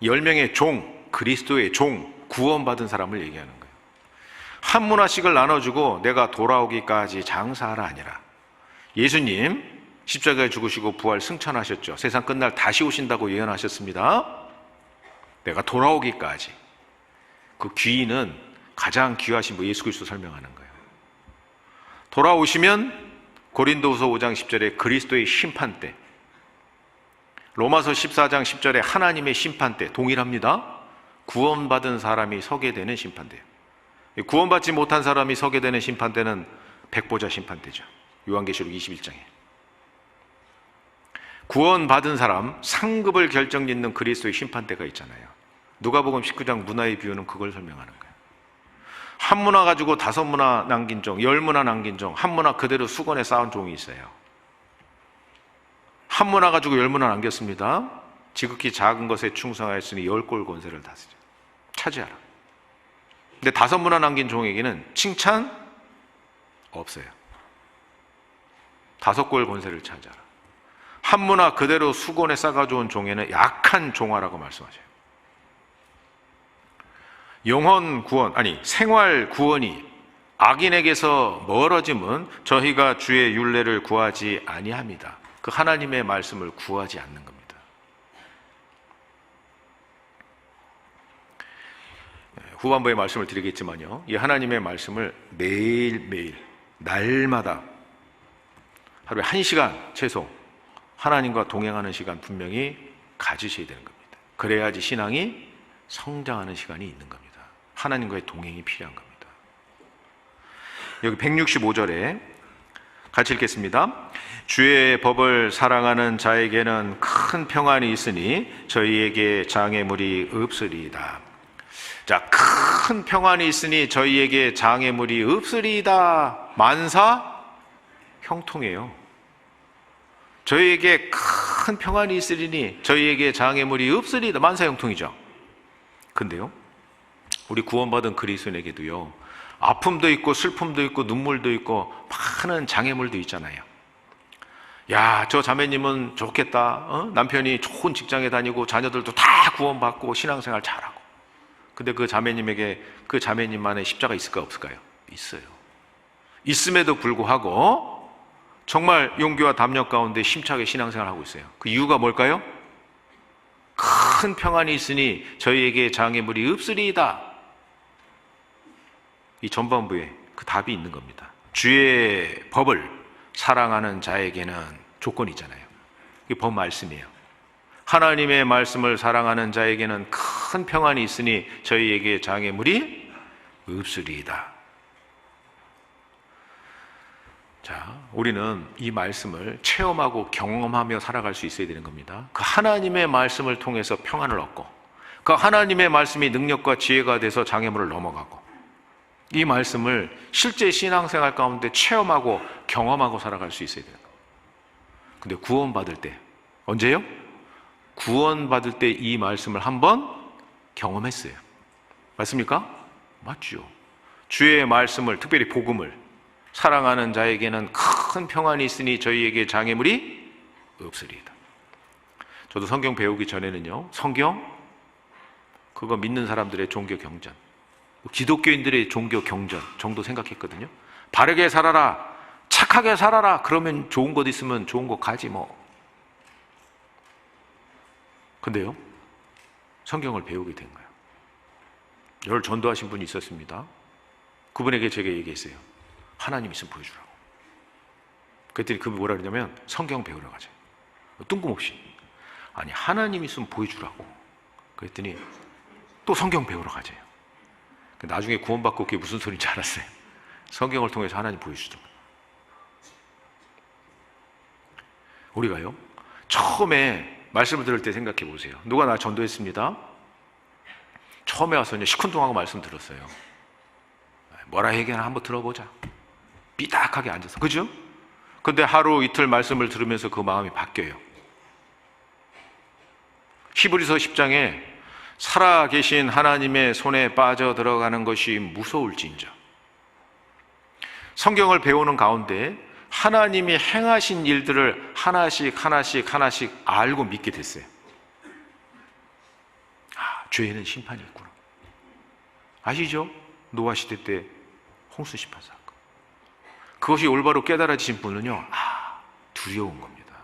10명의 종, 그리스도의 종, 구원받은 사람을 얘기하는 거예요. 한 문화씩을 나눠주고 내가 돌아오기까지 장사하라 아니라, 예수님 십자가에 죽으시고 부활 승천하셨죠. 세상 끝날 다시 오신다고 예언하셨습니다. 내가 돌아오기까지. 그 귀인은 가장 귀하신 분 예수 그리스도 설명하는 거예요. 돌아오시면 고린도후서 5장 10절에 그리스도의 심판 때, 로마서 14장 10절에 하나님의 심판 때 동일합니다. 구원받은 사람이 서게 되는 심판대요. 구원받지 못한 사람이 서게 되는 심판대는 백보자 심판대죠. 요한계시록 21장에. 구원받은 사람, 상급을 결정짓는 그리스도의 심판대가 있잖아요. 누가복음 19장 문화의 비유는 그걸 설명하는 거예요. 한 문화 가지고 5문화 남긴 종, 10문화 남긴 종, 한 문화 그대로 수건에 쌓은 종이 있어요. 한 문화 가지고 10문화 남겼습니다. 지극히 작은 것에 충성하였으니 10골 권세를 다스려 차지하라. 근데 5문화 남긴 종에게는 칭찬 없어요. 5골 권세를 차지하라. 한 문화 그대로 수건에 싸가져온 종에는 약한 종아라고 말씀하셔요. 영혼 구원, 아니 생활 구원이 악인에게서 멀어짐은 저희가 주의 율례를 구하지 아니합니다. 그 하나님의 말씀을 구하지 않는 겁니다. 후반부에 말씀을 드리겠지만요, 이 하나님의 말씀을 매일매일 날마다 하루에 1시간 최소 하나님과 동행하는 시간 분명히 가지셔야 되는 겁니다. 그래야지 신앙이 성장하는 시간이 있는 겁니다. 하나님과의 동행이 필요한 겁니다. 여기 165절에 같이 읽겠습니다. 주의 법을 사랑하는 자에게는 큰 평안이 있으니 저희에게 장애물이 없으리이다. 자, 큰 평안이 있으니 저희에게 장애물이 없으리이다. 만사 형통이에요. 저희에게 큰 평안이 있으리니 저희에게 장애물이 없으리이다. 만사 형통이죠. 근데요, 우리 구원받은 그리스도인에게도요, 아픔도 있고 슬픔도 있고 눈물도 있고 많은 장애물도 있잖아요. 야, 저 자매님은 좋겠다. 남편이 좋은 직장에 다니고 자녀들도 다 구원받고 신앙생활 잘하고. 근데 그 자매님에게 그 자매님만의 십자가 있을까 없을까요? 있어요. 있음에도 불구하고 정말 용기와 담력 가운데 심차게 신앙생활을 하고 있어요. 그 이유가 뭘까요? 큰 평안이 있으니 저희에게 장애물이 없으리이다. 이 전반부에 그 답이 있는 겁니다. 주의 법을 사랑하는 자에게는 조건이 있잖아요. 이게 법 말씀이에요. 하나님의 말씀을 사랑하는 자에게는 큰 평안이 있으니 저희에게 장애물이 없으리이다. 자, 우리는 이 말씀을 체험하고 경험하며 살아갈 수 있어야 되는 겁니다. 그 하나님의 말씀을 통해서 평안을 얻고, 그 하나님의 말씀이 능력과 지혜가 돼서 장애물을 넘어가고, 이 말씀을 실제 신앙생활 가운데 체험하고 경험하고 살아갈 수 있어야 돼요. 근데 구원받을 때, 언제요? 구원받을 때 이 말씀을 한번 경험했어요. 맞습니까? 맞죠. 주의 말씀을, 특별히 복음을 사랑하는 자에게는 큰 평안이 있으니 저희에게 장애물이 없으리이다. 저도 성경 배우기 전에는요, 성경 그거 믿는 사람들의 종교 경전, 기독교인들의 종교 경전 정도 생각했거든요. 바르게 살아라, 착하게 살아라, 그러면 좋은 것 있으면 좋은 것 가지 뭐. 근데요, 성경을 배우게 된 거예요. 저를 전도하신 분이 있었습니다. 그분에게 제가 얘기했어요. 하나님 있으면 보여주라고. 그랬더니 그분이 뭐라 그러냐면 성경 배우러 가자. 뜬금없이. 아니, 하나님 있으면 보여주라고. 그랬더니 또 성경 배우러 가자요. 나중에 구원받고 그게 무슨 소리인지 알았어요. 성경을 통해서 하나님 보여주더라고요. 우리가요, 처음에 말씀을 들을 때 생각해 보세요. 누가 나 전도했습니다. 처음에 와서 이제 시큰둥하고 말씀 들었어요. 뭐라 얘기하나 한번 들어보자. 삐딱하게 앉아서. 그죠? 근데 하루 이틀 말씀을 들으면서 그 마음이 바뀌어요. 히브리서 10장에 살아계신 하나님의 손에 빠져 들어가는 것이 무서울진저. 성경을 배우는 가운데 하나님이 행하신 일들을 하나씩 알고 믿게 됐어요. 죄에는 심판이 있구나. 아시죠? 노아 시대 때 홍수 심판 사건. 그것이 올바로 깨달아지신 분은요, 두려운 겁니다.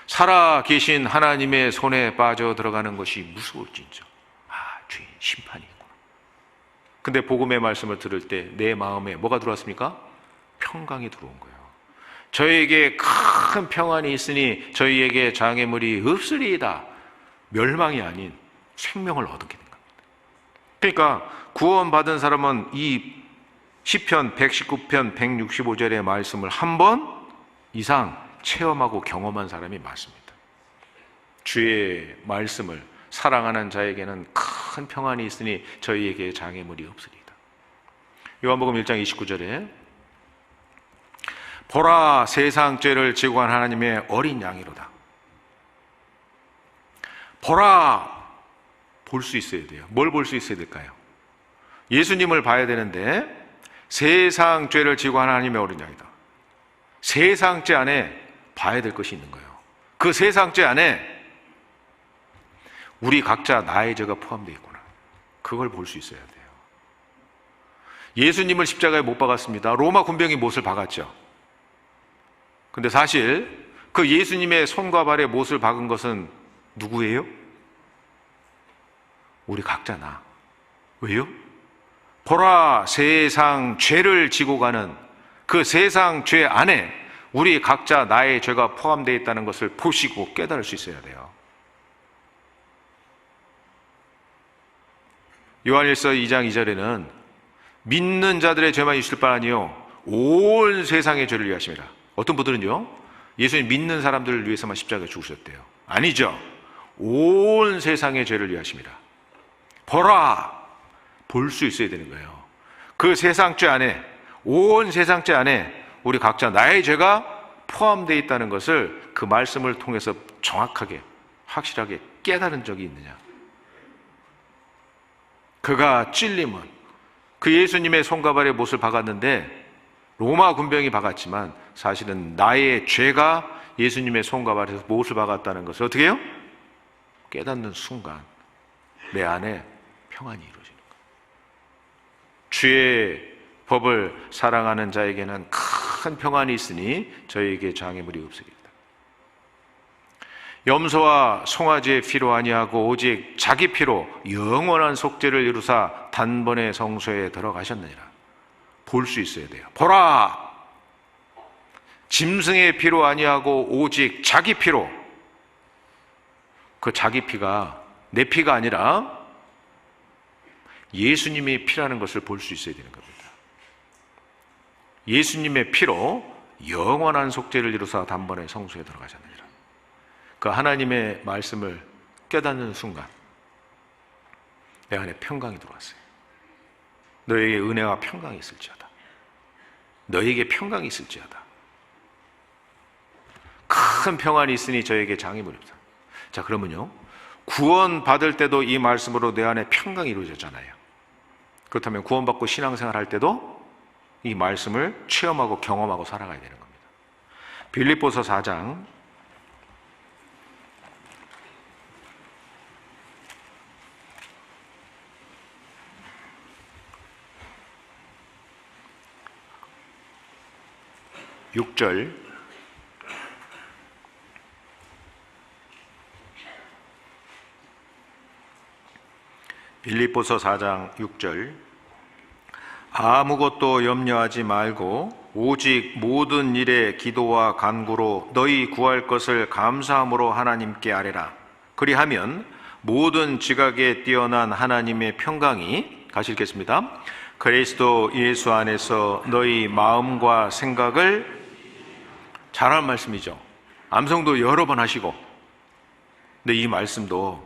살아계신 하나님의 손에 빠져 들어가는 것이 무서울진저. 죄인 심판이 있구나. 근데 복음의 말씀을 들을 때 내 마음에 뭐가 들어왔습니까? 평강이 들어온 거예요. 저희에게 큰 평안이 있으니 저희에게 장애물이 없으리이다. 멸망이 아닌 생명을 얻게 된 겁니다. 그러니까 구원받은 사람은 이 시편 119편 165절의 말씀을 한 번 이상 체험하고 경험한 사람이 많습니다. 주의 말씀을 사랑하는 자에게는 큰 평안이 있으니 저희에게 장애물이 없으리이다. 요한복음 1장 29절에 보라, 세상 죄를 지고 간 하나님의 어린 양이로다. 보라, 볼 수 있어야 돼요. 뭘 볼 수 있어야 될까요? 예수님을 봐야 되는데 세상 죄를 지고 간 하나님의 어린 양이다. 세상 죄 안에 봐야 될 것이 있는 거예요. 그 세상 죄 안에 우리 각자 나의 죄가 포함되어 있구나. 그걸 볼 수 있어야 돼요. 예수님을 십자가에 못 박았습니다. 로마 군병이 못을 박았죠. 근데 사실 그 예수님의 손과 발에 못을 박은 것은 누구예요? 우리 각자 나. 왜요? 보라, 세상 죄를 지고 가는 그 세상 죄 안에 우리 각자 나의 죄가 포함되어 있다는 것을 보시고 깨달을 수 있어야 돼요. 요한일서 2장 2절에는 믿는 자들의 죄만 있을 뿐 아니요 온 세상의 죄를 위하심이라. 어떤 분들은요, 예수님 믿는 사람들을 위해서만 십자가에 죽으셨대요. 아니죠. 온 세상의 죄를 위하심이라. 보라, 볼 수 있어야 되는 거예요. 그 세상 죄 안에, 온 세상 죄 안에 우리 각자 나의 죄가 포함되어 있다는 것을 그 말씀을 통해서 정확하게, 확실하게 깨달은 적이 있느냐. 그가 찔림은 그 예수님의 손과 발에 못을 박았는데 로마 군병이 박았지만 사실은 나의 죄가 예수님의 손과 발에서 못을 박았다는 것을 어떻게 해요? 깨닫는 순간 내 안에 평안이 이루어지는 거예요. 주의 법을 사랑하는 자에게는 큰 평안이 있으니 저희에게 장애물이 없으리이다. 염소와 송아지의 피로 아니하고 오직 자기 피로 영원한 속죄를 이루사 단번에 성소에 들어가셨느니라. 볼 수 있어야 돼요. 보라, 짐승의 피로 아니하고 오직 자기 피로. 그 자기 피가 내 피가 아니라 예수님의 피라는 것을 볼 수 있어야 되는 겁니다. 예수님의 피로 영원한 속죄를 이루사 단번에 성소에 들어가셨느니라. 그 하나님의 말씀을 깨닫는 순간 내 안에 평강이 들어왔어요. 너에게 은혜와 평강이 있을지어다. 너에게 평강이 있을지어다. 큰 평안이 있으니 저에게 장애물이 없다. 자, 그러면요, 구원 받을 때도 이 말씀으로 내 안에 평강이 이루어졌잖아요. 그렇다면 구원받고 신앙생활 할 때도 이 말씀을 체험하고 경험하고 살아가야 되는 겁니다. 빌립보서 4장 6절, 빌립보서 4장 6절, 아무것도 염려하지 말고 오직 모든 일에 기도와 간구로 너희 구할 것을 감사함으로 하나님께 아뢰라. 그리하면 모든 지각에 뛰어난 하나님의 평강이, 같이 읽겠습니다. 그리스도 예수 안에서 너희 마음과 생각을, 잘하는 말씀이죠. 암송도 여러 번 하시고. 근데 이 말씀도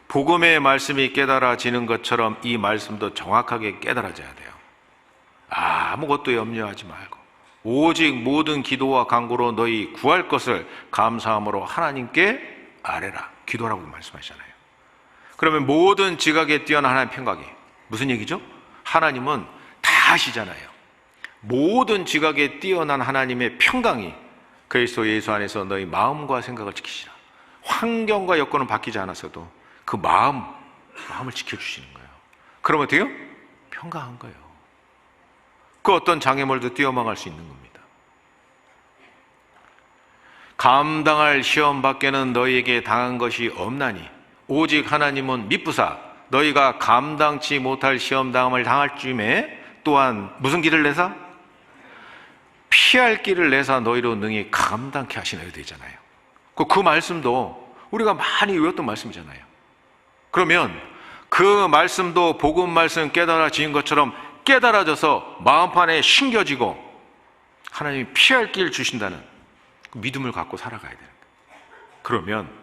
복음의 말씀이 깨달아지는 것처럼 이 말씀도 정확하게 깨달아져야 돼요. 아무것도 염려하지 말고 오직 모든 기도와 간구로 너희 구할 것을 감사함으로 하나님께 아뢰라. 기도라고 말씀하시잖아요. 그러면 모든 지각에 뛰어난 하나님 평강이 무슨 얘기죠? 하나님은 다 아시잖아요. 모든 지각에 뛰어난 하나님의 평강이 그리스도 예수 안에서 너희 마음과 생각을 지키시라. 환경과 여건은 바뀌지 않았어도 그 마음을 지켜주시는 거예요. 그러면 어때요? 평강한 거예요. 그 어떤 장애물도 뛰어망할 수 있는 겁니다. 감당할 시험 밖에는 너희에게 당한 것이 없나니 오직 하나님은 미쁘사 너희가 감당치 못할 시험 당함을 당할 쯤에 또한 무슨 길을 내사? 피할 길을 내사 너희로 능히 감당케 하시나요 되잖아요. 그 말씀도 우리가 많이 외웠던 말씀이잖아요. 그러면 그 말씀도 복음 말씀 깨달아진 것처럼 깨달아져서 마음판에 심겨지고 하나님이 피할 길 주신다는 그 믿음을 갖고 살아가야 돼요. 그러면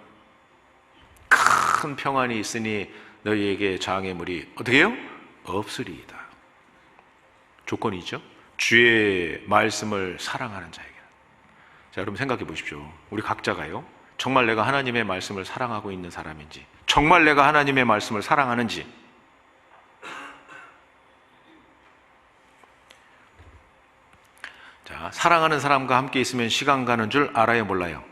큰 평안이 있으니 너희에게 장애물이 어떻게 해요? 없으리이다. 조건이죠. 주의 말씀을 사랑하는 자에게. 자, 여러분 생각해 보십시오. 우리 각자가요, 정말 내가 하나님의 말씀을 사랑하고 있는 사람인지, 정말 내가 하나님의 말씀을 사랑하는지. 자, 사랑하는 사람과 함께 있으면 시간 가는 줄 알아요, 몰라요?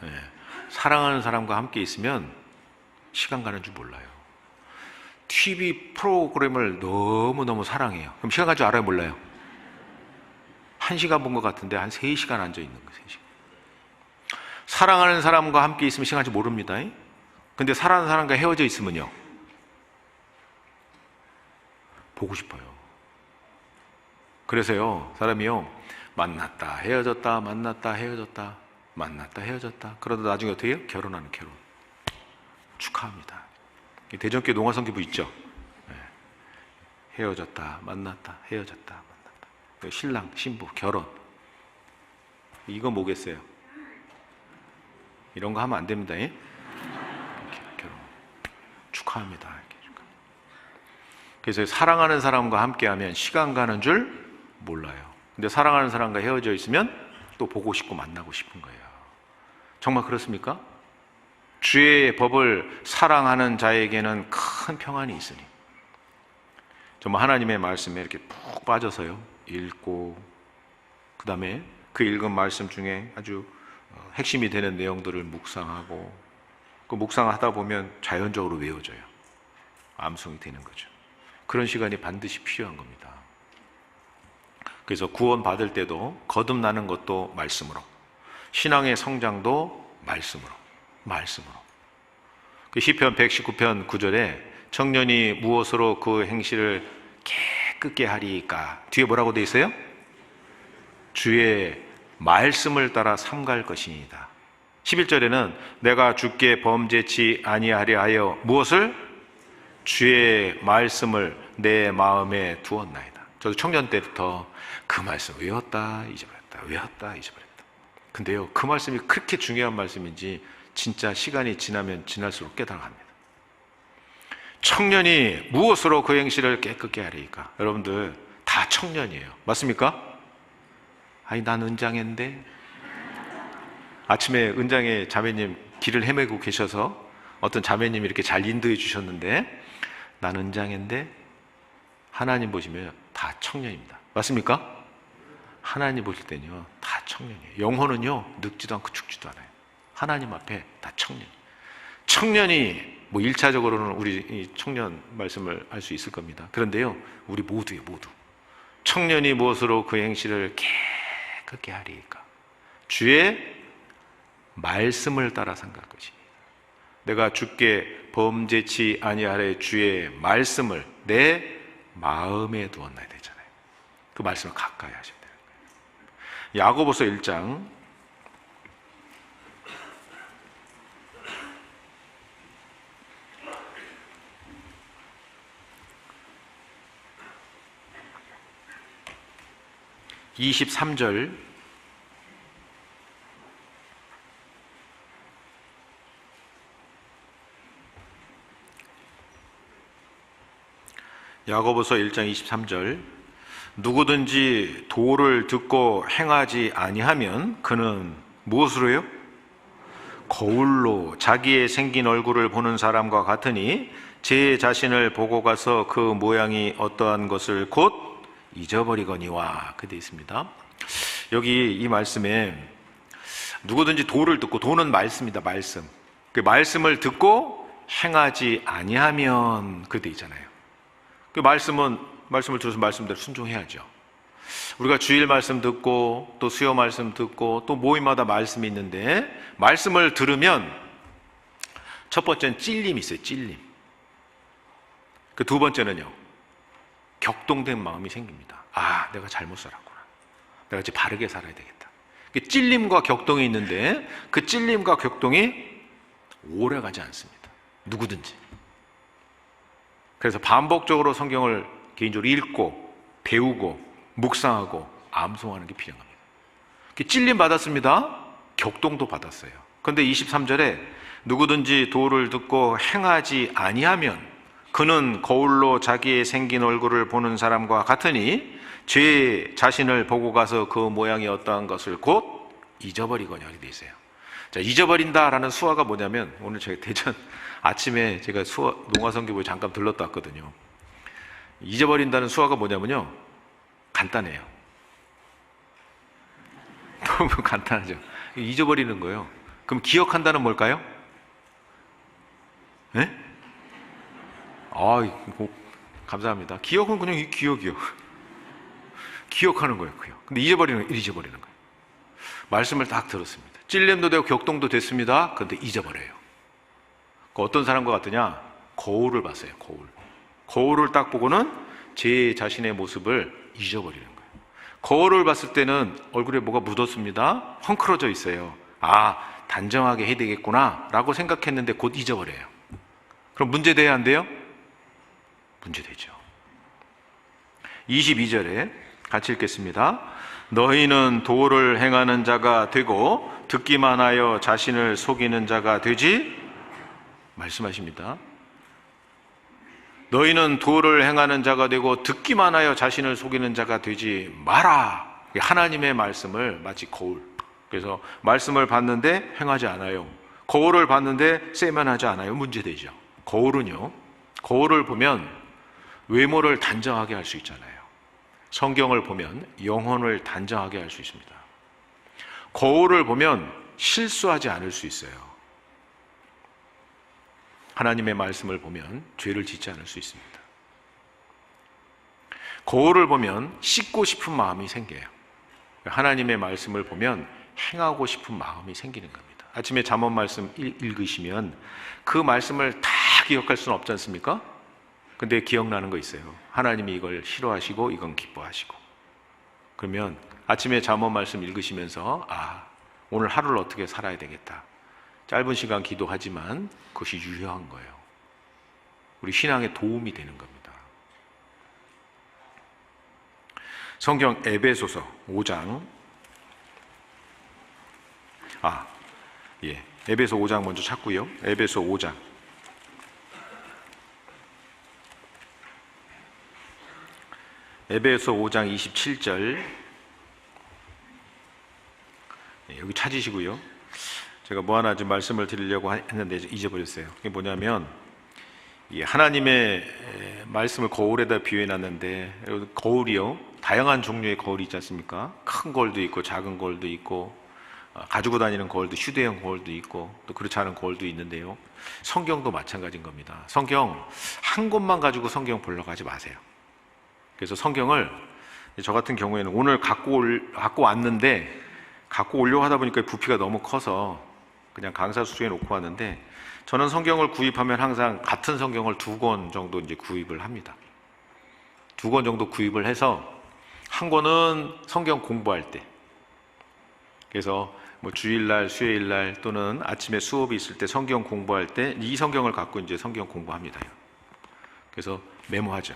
네, 사랑하는 사람과 함께 있으면 시간 가는 줄 몰라요. TV 프로그램을 너무너무 사랑해요. 그럼 시간 갈 줄 알아요, 몰라요? 1시간 본 것 같은데 한 3시간 앉아 있는 거예요. 3시간. 사랑하는 사람과 함께 있으면 시간 갈 줄 모릅니다. 근데 사랑하는 사람과 헤어져 있으면요, 보고 싶어요. 그래서요, 사람이요, 만났다 헤어졌다 만났다 헤어졌다 만났다 헤어졌다 그러다 나중에 어떻게 해요? 결혼하는 결혼. 축하합니다. 대전교회 농화성기부 있죠? 네. 헤어졌다 만났다 헤어졌다 만났다. 신랑 신부 결혼. 이거 뭐겠어요? 이런 거 하면 안 됩니다. 예? 결혼 축하합니다. 그래서 사랑하는 사람과 함께하면 시간 가는 줄 몰라요. 근데 사랑하는 사람과 헤어져 있으면 또 보고 싶고 만나고 싶은 거예요. 정말 그렇습니까? 주의 법을 사랑하는 자에게는 큰 평안이 있으니 정말 하나님의 말씀에 이렇게 푹 빠져서요, 읽고 그 다음에 그 읽은 말씀 중에 아주 핵심이 되는 내용들을 묵상하고 그 묵상하다 보면 자연적으로 외워져요. 암송이 되는 거죠. 그런 시간이 반드시 필요한 겁니다. 그래서 구원 받을 때도 거듭나는 것도 말씀으로, 신앙의 성장도 말씀으로. 그 시편 119편 9절에 청년이 무엇으로 그 행실을 깨끗게 하리까? 뒤에 뭐라고 돼 있어요? 주의 말씀을 따라 삼갈 것이니이다. 11절에는 내가 주께 범죄치 아니하려 하여 무엇을? 주의 말씀을 내 마음에 두었나이다. 저도 청년 때부터 그 말씀 외웠다 잊어버렸다. 근데요, 그 말씀이 그렇게 중요한 말씀인지 진짜 시간이 지나면 지날수록 깨달아갑니다. 청년이 무엇으로 그 행실을 깨끗게 하리까? 여러분들 다 청년이에요. 맞습니까? 아니 난 은장인데. 아침에 은장에 자매님 길을 헤매고 계셔서 어떤 자매님이 이렇게 잘 인도해 주셨는데, 난 은장인데 하나님 보시면 다 청년입니다. 맞습니까? 하나님 보실 때는요, 다 청년이에요. 영혼은요, 늙지도 않고 죽지도 않아요. 하나님 앞에 다 청년. 청년이 뭐 1차적으로는 우리 이 청년 말씀을 알 수 있을 겁니다. 그런데요, 우리 모두예요, 모두. 청년이 무엇으로 그 행실을 깨끗게 하리까? 주의 말씀을 따라 삼갈 것이니 내가 주께 범죄치 아니하래 주의 말씀을 내 마음에 두었나야 되잖아요. 그 말씀을 가까이 하셔야 되는 거예요. 야고보서 1장 23절 야고보서 1장 23절 누구든지 도를 듣고 행하지 아니하면 그는 무엇으로 해요? 거울로 자기의 생긴 얼굴을 보는 사람과 같으니 제 자신을 보고 가서 그 모양이 어떠한 것을 곧 잊어버리거니와. 그렇게 되어 있습니다. 여기 이 말씀에 누구든지 도를 듣고, 도는 말씀이다, 말씀. 그 말씀을 듣고 행하지 아니하면, 그렇게 되어 있잖아요. 그 말씀을 들어서 말씀대로 순종해야죠. 우리가 주일 말씀 듣고 또 수요 말씀 듣고 또 모임마다 말씀이 있는데, 말씀을 들으면 첫 번째는 찔림이 있어요. 찔림. 그 두 번째는요, 격동된 마음이 생깁니다. 아, 내가 잘못 살았구나. 내가 이제 바르게 살아야 되겠다. 찔림과 격동이 있는데 그 찔림과 격동이 오래 가지 않습니다. 누구든지. 그래서 반복적으로 성경을 개인적으로 읽고 배우고 묵상하고 암송하는 게 필요한 겁니다. 찔림 받았습니다. 격동도 받았어요. 그런데 23절에 누구든지 도를 듣고 행하지 아니하면 그는 거울로 자기의 생긴 얼굴을 보는 사람과 같으니 제 자신을 보고 가서 그 모양이 어떠한 것을 곧 잊어버리거냐. 이렇게 돼 있어요. 자, 잊어버린다라는 수화가 뭐냐면, 오늘 제가 대전 아침에 제가 농화선교부에 잠깐 들렀다 왔거든요. 잊어버린다는 수화가 뭐냐면요, 간단해요. 너무 간단하죠. 잊어버리는 거예요. 그럼 기억한다는 뭘까요? 네? 감사합니다. 기억은 그냥 기억이요. 기억하는 거예요. 근데 잊어버리는 거예요. 말씀을 딱 들었습니다. 찔림도 되고 격동도 됐습니다. 그런데 잊어버려요. 어떤 사람과 같으냐? 거울을 봤어요. 거울을 딱 보고는 제 자신의 모습을 잊어버리는 거예요. 거울을 봤을 때는 얼굴에 뭐가 묻었습니다. 헝클어져 있어요. 아, 단정하게 해야 되겠구나 라고 생각했는데 곧 잊어버려요. 그럼 문제돼야 안 돼요? 문제되죠. 22절에 같이 읽겠습니다. 너희는 도를 행하는 자가 되고 듣기만 하여 자신을 속이는 자가 되지 말씀하십니다. 너희는 도를 행하는 자가 되고 듣기만 하여 자신을 속이는 자가 되지 마라. 하나님의 말씀을 마치 거울. 그래서 말씀을 봤는데 행하지 않아요. 거울을 봤는데 세면하지 않아요. 문제되죠. 거울은요, 거울을 보면 외모를 단정하게 할 수 있잖아요. 성경을 보면 영혼을 단정하게 할 수 있습니다. 거울을 보면 실수하지 않을 수 있어요. 하나님의 말씀을 보면 죄를 짓지 않을 수 있습니다. 거울을 보면 씻고 싶은 마음이 생겨요. 하나님의 말씀을 보면 행하고 싶은 마음이 생기는 겁니다. 아침에 잠언 말씀 읽으시면 그 말씀을 다 기억할 수는 없지 않습니까? 근데 기억나는 거 있어요. 하나님이 이걸 싫어하시고 이건 기뻐하시고. 그러면 아침에 잠언 말씀 읽으시면서 오늘 하루를 어떻게 살아야 되겠다. 짧은 시간 기도하지만 그것이 유효한 거예요. 우리 신앙에 도움이 되는 겁니다. 성경 에베소서 5장. 에베소 5장 먼저 찾고요. 에베소 5장. 에베소 5장 27절. 여기 찾으시고요. 제가 뭐 하나 좀 말씀을 드리려고 했는데 잊어버렸어요. 그게 뭐냐면, 하나님의 말씀을 거울에다 비유해놨는데, 거울이요, 다양한 종류의 거울이 있지 않습니까? 큰 거울도 있고 작은 거울도 있고 가지고 다니는 거울도, 휴대용 거울도 있고 또 그렇지 않은 거울도 있는데요, 성경도 마찬가지인 겁니다. 성경 한 곳만 가지고 성경 보려고 하지 마세요. 그래서 성경을, 저 같은 경우에는 오늘 갖고 왔는데, 갖고 오려고 하다 보니까 부피가 너무 커서 그냥 강사 수에 놓고 왔는데, 저는 성경을 구입하면 항상 같은 성경을 2권 정도 이제 구입을 합니다. 2권 정도 구입을 해서 한 권은 성경 공부할 때, 그래서 뭐 주일날, 수요일날 또는 아침에 수업이 있을 때 성경 공부할 때 이 성경을 갖고 이제 성경 공부합니다. 그래서 메모하죠.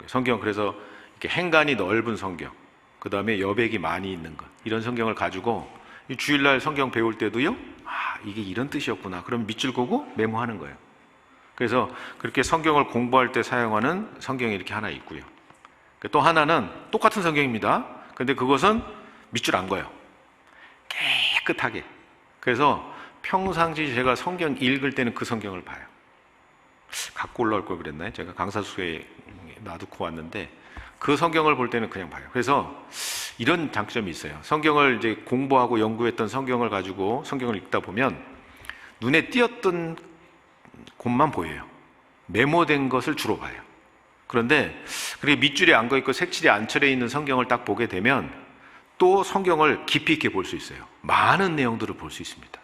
성경, 그래서 이렇게 행간이 넓은 성경, 그 다음에 여백이 많이 있는 것, 이런 성경을 가지고 주일날 성경 배울 때도요, 이게 이런 뜻이었구나, 그럼 밑줄 그고 메모하는 거예요. 그래서 그렇게 성경을 공부할 때 사용하는 성경이 이렇게 하나 있고요. 또 하나는 똑같은 성경입니다. 근데 그것은 밑줄 안 그어요. 깨끗하게 그래서 평상시 제가 성경 읽을 때는 그 성경을 봐요. 갖고 올라올 걸 그랬나요? 제가 강사수에 놔두고 왔는데 그 성경을 볼 때는 그냥 봐요. 그래서 이런 장점이 있어요. 성경을 이제 공부하고 연구했던 성경을 가지고 성경을 읽다 보면 눈에 띄었던 곳만 보여요. 메모된 것을 주로 봐요. 그런데 그렇게 밑줄이 안 그어있고 색칠이 안 칠해 있는 성경을 딱 보게 되면 또 성경을 깊이 있게 볼 수 있어요. 많은 내용들을 볼 수 있습니다.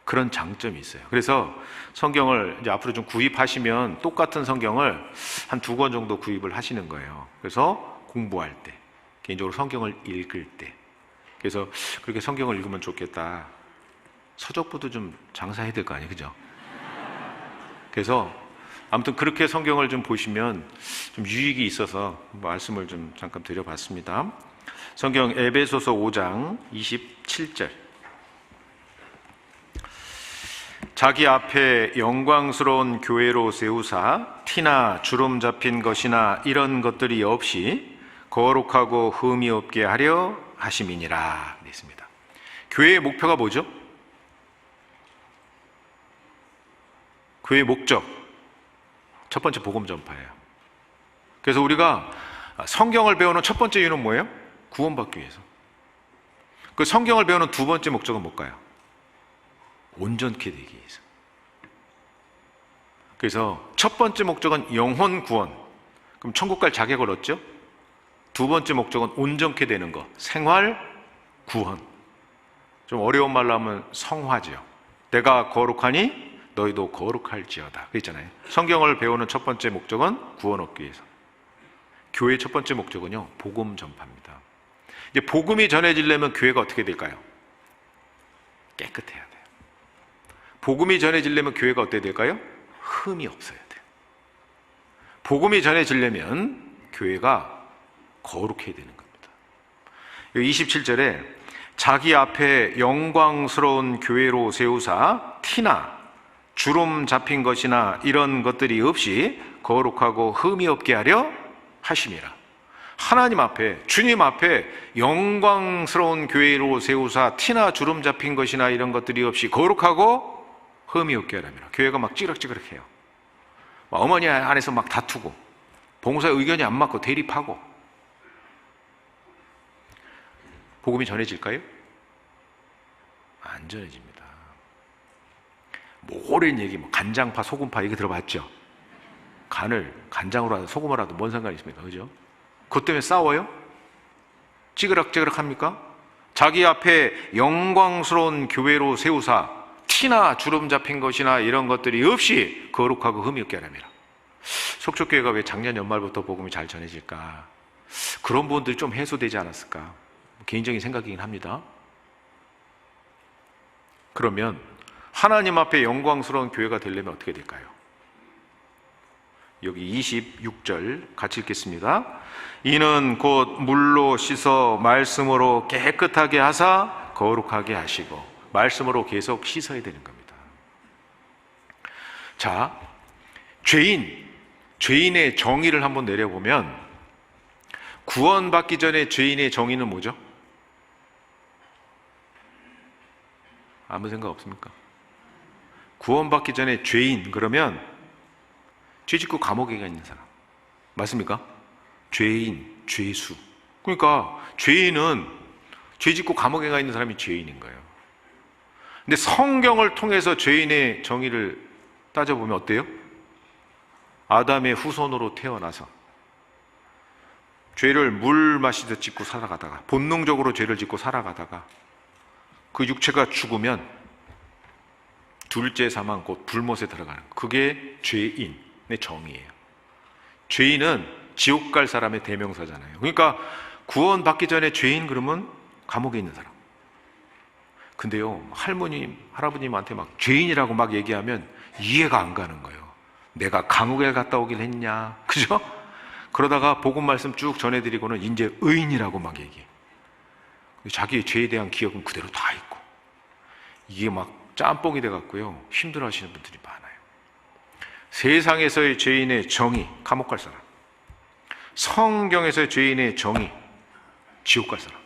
그런 장점이 있어요. 그래서 성경을 이제 앞으로 좀 구입하시면 똑같은 성경을 한 2권 정도 구입을 하시는 거예요. 그래서 공부할 때, 개인적으로 성경을 읽을 때, 그래서 그렇게 성경을 읽으면 좋겠다. 서적부도 좀 장사해야 될 거 아니에요, 그죠? 그래서 아무튼 그렇게 성경을 좀 보시면 좀 유익이 있어서 말씀을 좀 잠깐 드려봤습니다. 성경 에베소서 5장 27절. 자기 앞에 영광스러운 교회로 세우사 티나 주름 잡힌 것이나 이런 것들이 없이 거룩하고 흠이 없게 하려 하심이니라 했습니다. 교회의 목표가 뭐죠? 교회의 목적, 첫 번째 복음 전파예요. 그래서 우리가 성경을 배우는 첫 번째 이유는 뭐예요? 구원받기 위해서. 그 성경을 배우는 두 번째 목적은 뭘까요? 온전케 되기 위해서. 그래서 첫 번째 목적은 영혼 구원. 그럼 천국 갈 자격을 얻죠? 두 번째 목적은 온전케 되는 것, 생활 구원. 좀 어려운 말로 하면 성화죠. 내가 거룩하니 너희도 거룩할지어다. 그랬잖아요. 성경을 배우는 첫 번째 목적은 구원 얻기 위해서. 교회의 첫 번째 목적은요, 복음 전파입니다. 이제 복음이 전해지려면 교회가 어떻게 될까요? 깨끗해야 돼요. 복음이 전해지려면 교회가 어떻게 될까요? 흠이 없어야 돼요. 복음이 전해지려면 교회가 거룩해야 되는 겁니다. 27절에 자기 앞에 영광스러운 교회로 세우사 티나 주름 잡힌 것이나 이런 것들이 없이 거룩하고 흠이 없게 하려 하심이라. 하나님 앞에, 주님 앞에 영광스러운 교회로 세우사 티나 주름 잡힌 것이나 이런 것들이 없이 거룩하고 흠이 없게 하랍니다. 교회가 막 찌그럭찌그럭해요. 어머니 안에서 막 다투고 봉사 의견이 안 맞고 대립하고. 복음이 전해질까요? 안 전해집니다. 오랜 얘기, 간장파, 소금파 얘기 들어봤죠? 간을 간장으로 하든 소금으로 하든 뭔 상관이 있습니까? 그죠? 그것 때문에 싸워요? 찌그럭찌그럭 합니까? 자기 앞에 영광스러운 교회로 세우사 티나 주름 잡힌 것이나 이런 것들이 없이 거룩하고 흠이 없게 하랍니다. 속초교회가 왜 작년 연말부터 복음이 잘 전해질까? 그런 부분들이 좀 해소되지 않았을까? 개인적인 생각이긴 합니다. 그러면 하나님 앞에 영광스러운 교회가 되려면 어떻게 될까요? 여기 26절 같이 읽겠습니다. 이는 곧 물로 씻어 말씀으로 깨끗하게 하사 거룩하게 하시고. 말씀으로 계속 씻어야 되는 겁니다. 자, 죄인의 정의를 한번 내려보면 구원받기 전에 죄인의 정의는 뭐죠? 아무 생각 없습니까? 구원받기 전에 죄인, 그러면 죄 짓고 감옥에 가 있는 사람. 맞습니까? 죄인, 죄수. 그러니까 죄인은 죄 짓고 감옥에 가 있는 사람이 죄인인 거예요. 근데 성경을 통해서 죄인의 정의를 따져보면 어때요? 아담의 후손으로 태어나서 죄를 물 마시듯 짓고 살아가다가, 본능적으로 죄를 짓고 살아가다가 그 육체가 죽으면 둘째 사망, 곧 불못에 들어가는, 그게 죄인의 정의예요. 죄인은 지옥 갈 사람의 대명사잖아요. 그러니까 구원받기 전에 죄인 그러면 감옥에 있는 사람. 근데요, 할머님, 할아버님한테 막 죄인이라고 막 얘기하면 이해가 안 가는 거예요. 내가 감옥에 갔다 오긴 했냐, 그죠? 그러다가 복음 말씀 쭉 전해드리고는 이제 의인이라고 막 얘기해. 자기의 죄에 대한 기억은 그대로 다 있고, 이게 막 짬뽕이 돼갖고요 힘들어 하시는 분들이 많아요. 세상에서의 죄인의 정의, 감옥 갈 사람. 성경에서의 죄인의 정의, 지옥 갈 사람.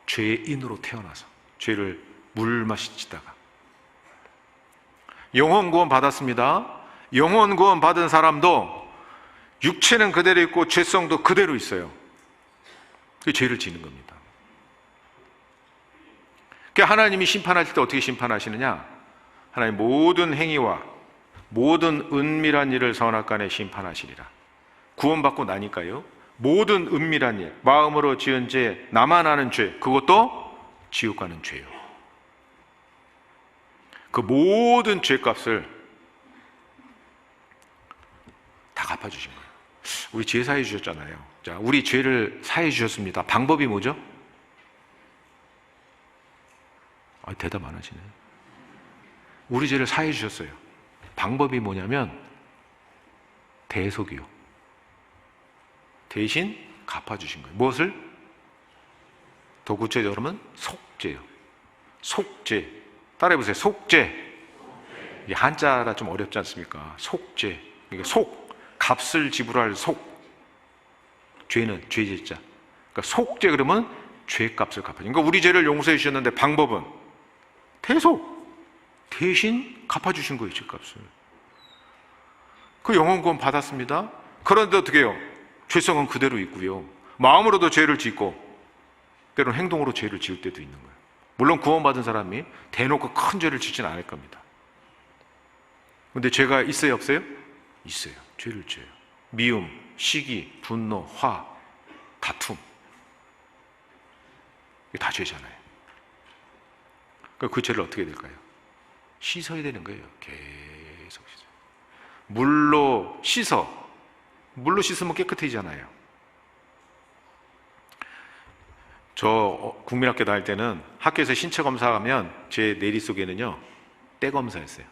죄인으로 태어나서 죄를 물 마시다가. 영혼 구원 받았습니다. 영혼 구원 받은 사람도 육체는 그대로 있고 죄성도 그대로 있어요. 그 죄를 지는 겁니다. 그러니까 하나님이 심판하실 때 어떻게 심판하시느냐? 하나님 모든 행위와 모든 은밀한 일을 선악간에 심판하시리라. 구원받고 나니까요, 모든 은밀한 일, 마음으로 지은 죄, 나만 아는 죄, 그것도 지옥 가는 죄요. 그 모든 죄값을 다 갚아주신 거예요. 우리 죄 사해 주셨잖아요. 자, 우리 죄를 사해 주셨습니다. 방법이 뭐죠? 대답 안 하시네. 우리 죄를 사해 주셨어요. 방법이 뭐냐면 대속이요. 대신 갚아주신 거예요. 무엇을? 더 구체적으로는 속죄요. 속죄. 따라해보세요. 속죄. 이게 한자라 좀 어렵지 않습니까? 속죄. 그러니까 속, 값을 지불할 속. 죄는 죄제자. 그러니까 속죄 그러면 죄값을 갚아주는. 그러니까 우리 죄를 용서해 주셨는데 방법은 대속. 대신 갚아주신 거예요, 죄값을. 그 영혼 구원 받았습니다. 그런데 어떻게 해요? 죄성은 그대로 있고요. 마음으로도 죄를 짓고 때로는 행동으로 죄를 지을 때도 있는 거예요. 물론 구원받은 사람이 대놓고 큰 죄를 짓지는 않을 겁니다. 그런데 죄가 있어요, 없어요? 있어요. 죄를 지어요. 미움, 시기, 분노, 화, 다툼. 이게 다 죄잖아요. 그러니까 그 죄를 어떻게 해야 될까요? 씻어야 되는 거예요. 계속 씻어요. 물로 씻어. 물로 씻으면 깨끗해지잖아요. 저 국민학교 다닐 때는 학교에서 신체 검사하면 제 내리 속에는요 때 검사였어요.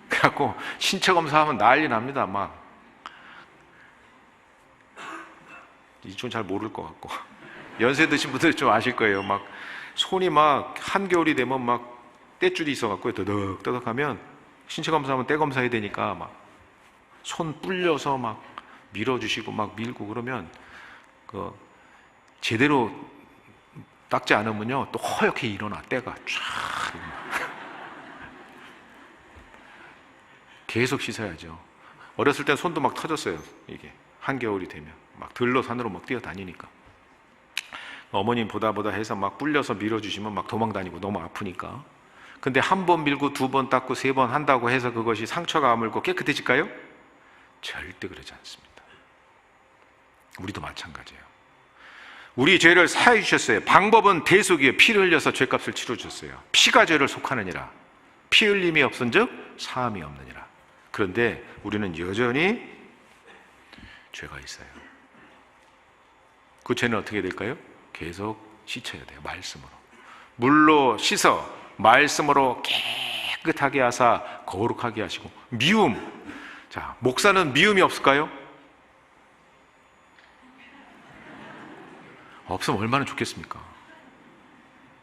그래갖고 신체 검사하면 난리 납니다. 막 이쪽은 잘 모를 것 같고 연세 드신 분들은 좀 아실 거예요. 막 손이 막 한겨울이 되면 막 떼줄이 있어갖고 더덕더덕하면 신체 검사하면 때 검사해야 되니까 막 손 불려서 막 밀어주시고 막 밀고 그러면 그 제대로 닦지 않으면요 또 허옇게 일어나 때가 쫙 계속 씻어야죠. 어렸을 땐 손도 막 터졌어요. 이게 한겨울이 되면 막 들러 산으로 막 뛰어다니니까 어머님 보다 해서 막 불려서 밀어주시면 막 도망다니고 너무 아프니까. 근데 한 번 밀고 두 번 닦고 세 번 한다고 해서 그것이 상처가 아물고 깨끗해질까요? 절대 그러지 않습니다. 우리도 마찬가지예요. 우리 죄를 사해 주셨어요. 방법은 대속이에요. 피를 흘려서 죄값을 치러 주셨어요. 피가 죄를 속하느니라. 피 흘림이 없은즉 사함이 없느니라. 그런데 우리는 여전히 죄가 있어요. 그 죄는 어떻게 될까요? 계속 씻어야 돼요. 말씀으로. 물로 씻어 말씀으로 깨끗하게 하사 거룩하게 하시고. 미움. 자, 목사는 미움이 없을까요? 없으면 얼마나 좋겠습니까?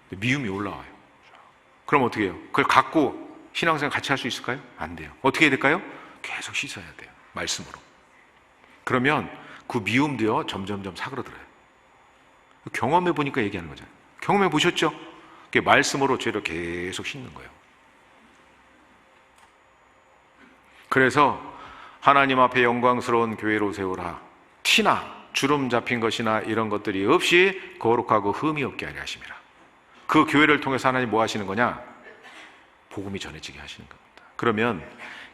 미움이 올라와요. 그럼 어떻게 해요? 그걸 갖고 신앙생활 같이 할 수 있을까요? 안 돼요. 어떻게 해야 될까요? 계속 씻어야 돼요. 말씀으로. 그러면 그 미움도요 점점점 사그러들어요. 경험해 보니까 얘기하는 거잖아요. 경험해 보셨죠? 말씀으로 죄를 계속 씻는 거예요. 그래서 하나님 앞에 영광스러운 교회로 세우라. 티나 주름 잡힌 것이나 이런 것들이 없이 거룩하고 흠이 없게 하려 하심이라. 그 교회를 통해서 하나님 뭐 하시는 거냐? 복음이 전해지게 하시는 겁니다. 그러면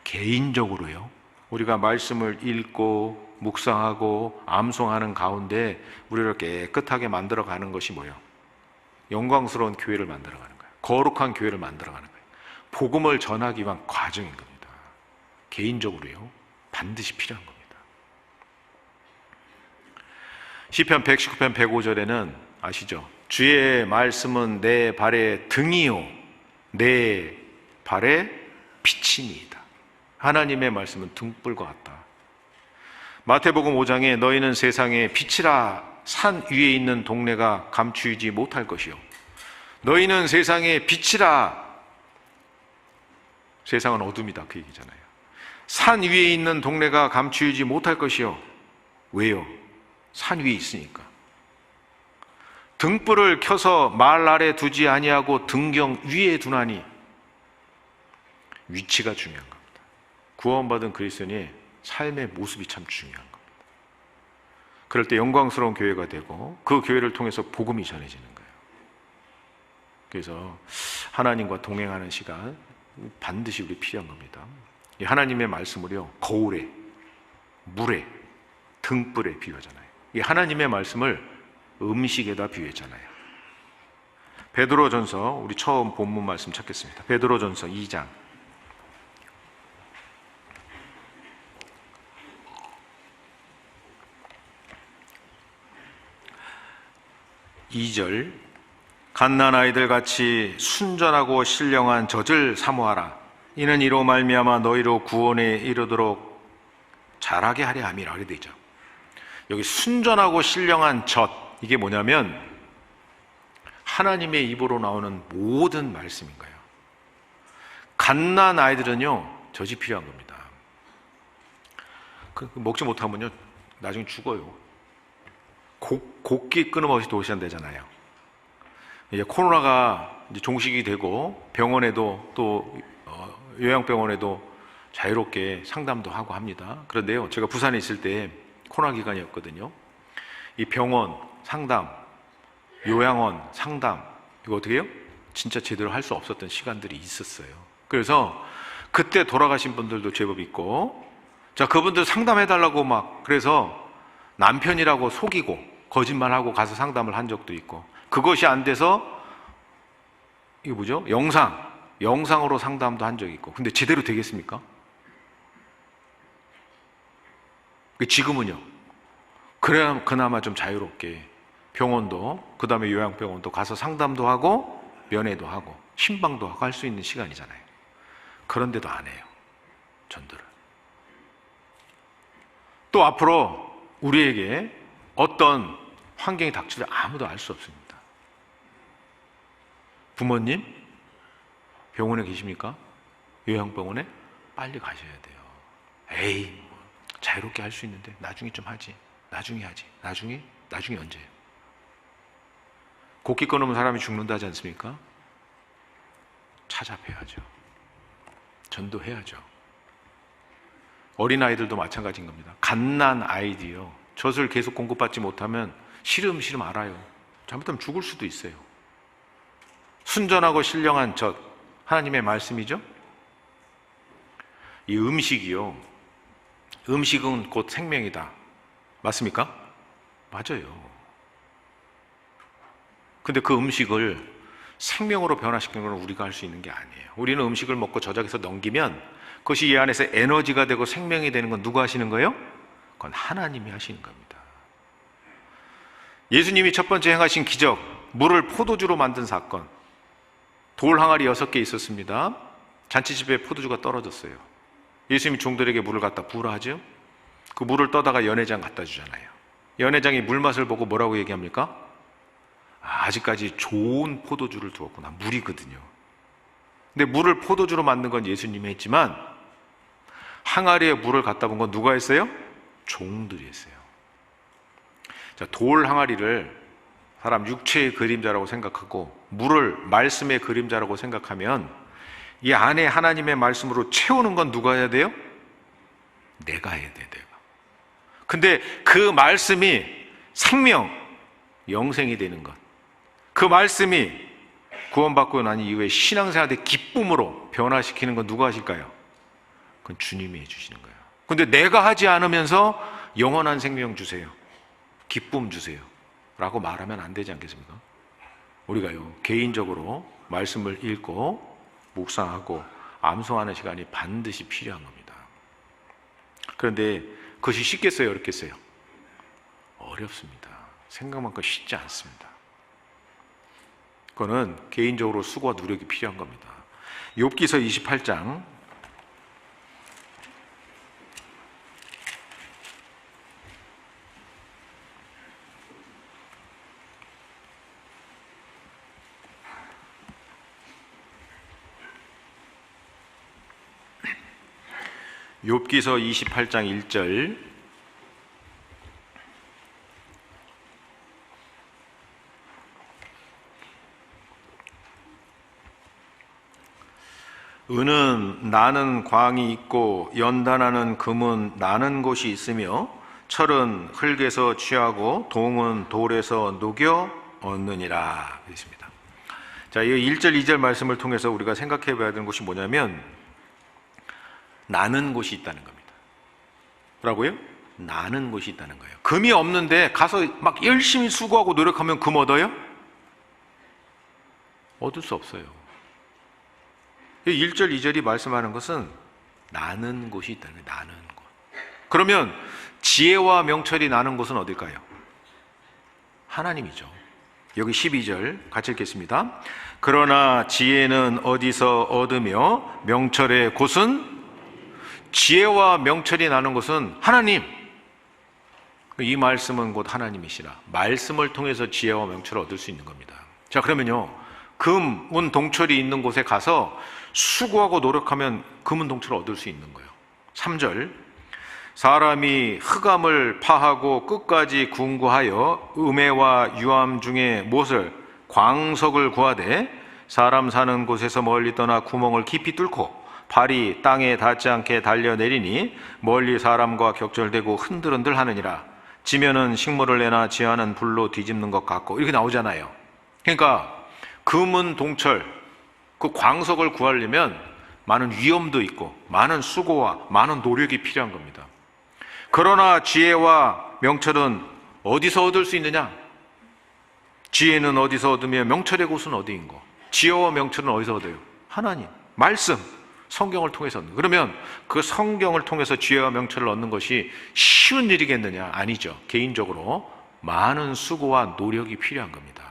개인적으로요 우리가 말씀을 읽고 묵상하고 암송하는 가운데 우리를 깨끗하게 만들어가는 것이 뭐예요? 영광스러운 교회를 만들어가는 거예요. 거룩한 교회를 만들어가는 거예요. 복음을 전하기 위한 과정인 겁니다. 개인적으로요 반드시 필요한 겁니다. 시편 119편 105절에는 아시죠? 주의 말씀은 내 발의 등이요 내 발의 빛이니이다. 하나님의 말씀은 등불과 같다. 마태복음 5장에 너희는 세상의 빛이라. 산 위에 있는 동네가 감추이지 못할 것이요 너희는 세상의 빛이라. 세상은 어둠이다 그 얘기잖아요. 산 위에 있는 동네가 감추이지 못할 것이요. 왜요? 산 위에 있으니까. 등불을 켜서 말 아래 두지 아니하고 등경 위에 두나니. 위치가 중요한 겁니다. 구원받은 그리스도인의 삶의 모습이 참 중요한 겁니다. 그럴 때 영광스러운 교회가 되고 그 교회를 통해서 복음이 전해지는 거예요. 그래서 하나님과 동행하는 시간 반드시 우리 필요한 겁니다. 이 하나님의 말씀을요, 거울에, 물에, 등불에 비유하잖아요. 이 하나님의 말씀을 음식에다 비유했잖아요. 베드로전서, 우리 처음 본문 말씀 찾겠습니다. 베드로전서 2장 2절. 갓난 아이들 같이 순전하고 신령한 젖을 사모하라. 이는 이로 말미암아 너희로 구원에 이르도록 잘하게 하려 함이라. 이렇게 되죠. 여기 순전하고 신령한 젖, 이게 뭐냐면 하나님의 입으로 나오는 모든 말씀인 거예요. 갓난 아이들은요, 젖이 필요한 겁니다. 먹지 못하면요, 나중에 죽어요. 곡기 끊임없이 도시한대잖아요. 이제 코로나가 이제 종식이 되고 병원에도 또 요양병원에도 자유롭게 상담도 하고 합니다. 그런데요, 제가 부산에 있을 때 코로나 기간이었거든요. 이 병원 상담, 요양원 상담, 이거 어떻게 해요? 진짜 제대로 할 수 없었던 시간들이 있었어요. 그래서 그때 돌아가신 분들도 제법 있고, 자, 그분들 상담해달라고 막, 그래서 남편이라고 속이고 거짓말하고 가서 상담을 한 적도 있고, 그것이 안 돼서 이게 뭐죠? 영상으로 상담도 한 적이 있고. 근데 제대로 되겠습니까? 지금은요, 그래야 그나마 좀 자유롭게 병원도, 그 다음에 요양병원도 가서 상담도 하고 면회도 하고 신방도 하고 할 수 있는 시간이잖아요. 그런데도 안 해요, 전도를. 또 앞으로 우리에게 어떤 환경이 닥칠지 아무도 알 수 없습니다. 부모님 병원에 계십니까? 요양병원에 빨리 가셔야 돼요. 에이, 자유롭게 할 수 있는데 나중에 좀 하지, 나중에 하지, 나중에 언제예요? 곡기 끊으면 사람이 죽는다 하지 않습니까? 찾아뵈야죠. 전도해야죠. 어린아이들도 마찬가지인 겁니다. 갓난 아이디요, 젖을 계속 공급받지 못하면 시름시름 앓아요. 잘못하면 죽을 수도 있어요. 순전하고 신령한 젖, 하나님의 말씀이죠. 이 음식이요, 음식은 곧 생명이다. 맞습니까? 맞아요. 근데 그 음식을 생명으로 변화시키는 건 우리가 할 수 있는 게 아니에요. 우리는 음식을 먹고 저작해서 넘기면 그것이 이 안에서 에너지가 되고 생명이 되는 건 누가 하시는 거예요? 그건 하나님이 하시는 겁니다. 예수님이 첫 번째 행하신 기적, 물을 포도주로 만든 사건. 돌 항아리 6개 있었습니다. 잔치집에 포도주가 떨어졌어요. 예수님이 종들에게 물을 갖다 부으라 하죠. 그 물을 떠다가 연회장 갖다 주잖아요. 연회장이 물맛을 보고 뭐라고 얘기합니까? 아직까지 좋은 포도주를 두었구나. 물이거든요. 근데 물을 포도주로 만든 건 예수님이 했지만 항아리에 물을 갖다 본 건 누가 했어요? 종들이 했어요. 자, 돌 항아리를 사람 육체의 그림자라고 생각하고 물을 말씀의 그림자라고 생각하면 이 안에 하나님의 말씀으로 채우는 건 누가 해야 돼요? 내가 해야 돼, 내가. 근데 그 말씀이 생명, 영생이 되는 것, 그 말씀이 구원받고 난 이후에 신앙생활의 기쁨으로 변화시키는 건 누가 하실까요? 그건 주님이 해주시는 거예요. 근데 내가 하지 않으면서 영원한 생명 주세요, 기쁨 주세요 라고 말하면 안 되지 않겠습니까? 우리가요, 개인적으로 말씀을 읽고 묵상하고 암송하는 시간이 반드시 필요한 겁니다. 그런데 그것이 쉽겠어요, 어렵겠어요? 어렵습니다. 생각만큼 쉽지 않습니다. 그거는 개인적으로 수고와 노력이 필요한 겁니다. 욥기서 28장 욥기서 28장 1절. 은은 나는 광이 있고 연단하는 금은 나는 곳이 있으며 철은 흙에서 취하고 동은 돌에서 녹여 얻느니라. 그랬습니다. 자, 이 1절 2절 말씀을 통해서 우리가 생각해 봐야 되는 것이 뭐냐면 나는 곳이 있다는 겁니다. 뭐라고요? 나는 곳이 있다는 거예요. 금이 없는데 가서 막 열심히 수고하고 노력하면 금 얻어요? 얻을 수 없어요. 1절 2절이 말씀하는 것은 나는 곳이 있다는 거예요. 나는 곳. 그러면 지혜와 명철이 나는 곳은 어딜까요? 하나님이죠. 여기 12절 같이 읽겠습니다. 그러나 지혜는 어디서 얻으며 명철의 곳은, 지혜와 명철이 나는 곳은 하나님. 이 말씀은 곧 하나님이시라. 말씀을 통해서 지혜와 명철을 얻을 수 있는 겁니다. 자, 그러면요, 금, 은, 동철이 있는 곳에 가서 수고하고 노력하면 금은 동철을 얻을 수 있는 거예요. 3절, 사람이 흑암을 파하고 끝까지 궁구하여 음해와 유암 중에 무엇을, 광석을 구하되 사람 사는 곳에서 멀리 떠나 구멍을 깊이 뚫고 발이 땅에 닿지 않게 달려내리니 멀리 사람과 격절되고 흔들흔들 하느니라. 지면은 식물을 내나 지하는 불로 뒤집는 것 같고, 이렇게 나오잖아요. 그러니까 금은 동철, 그 광석을 구하려면 많은 위험도 있고 많은 수고와 많은 노력이 필요한 겁니다. 그러나 지혜와 명철은 어디서 얻을 수 있느냐? 지혜는 어디서 얻으며 명철의 곳은 어디인고? 지혜와 명철은 어디서 얻어요? 하나님, 말씀, 성경을 통해서 얻는. 그러면 그 성경을 통해서 지혜와 명철을 얻는 것이 쉬운 일이겠느냐? 아니죠. 개인적으로 많은 수고와 노력이 필요한 겁니다.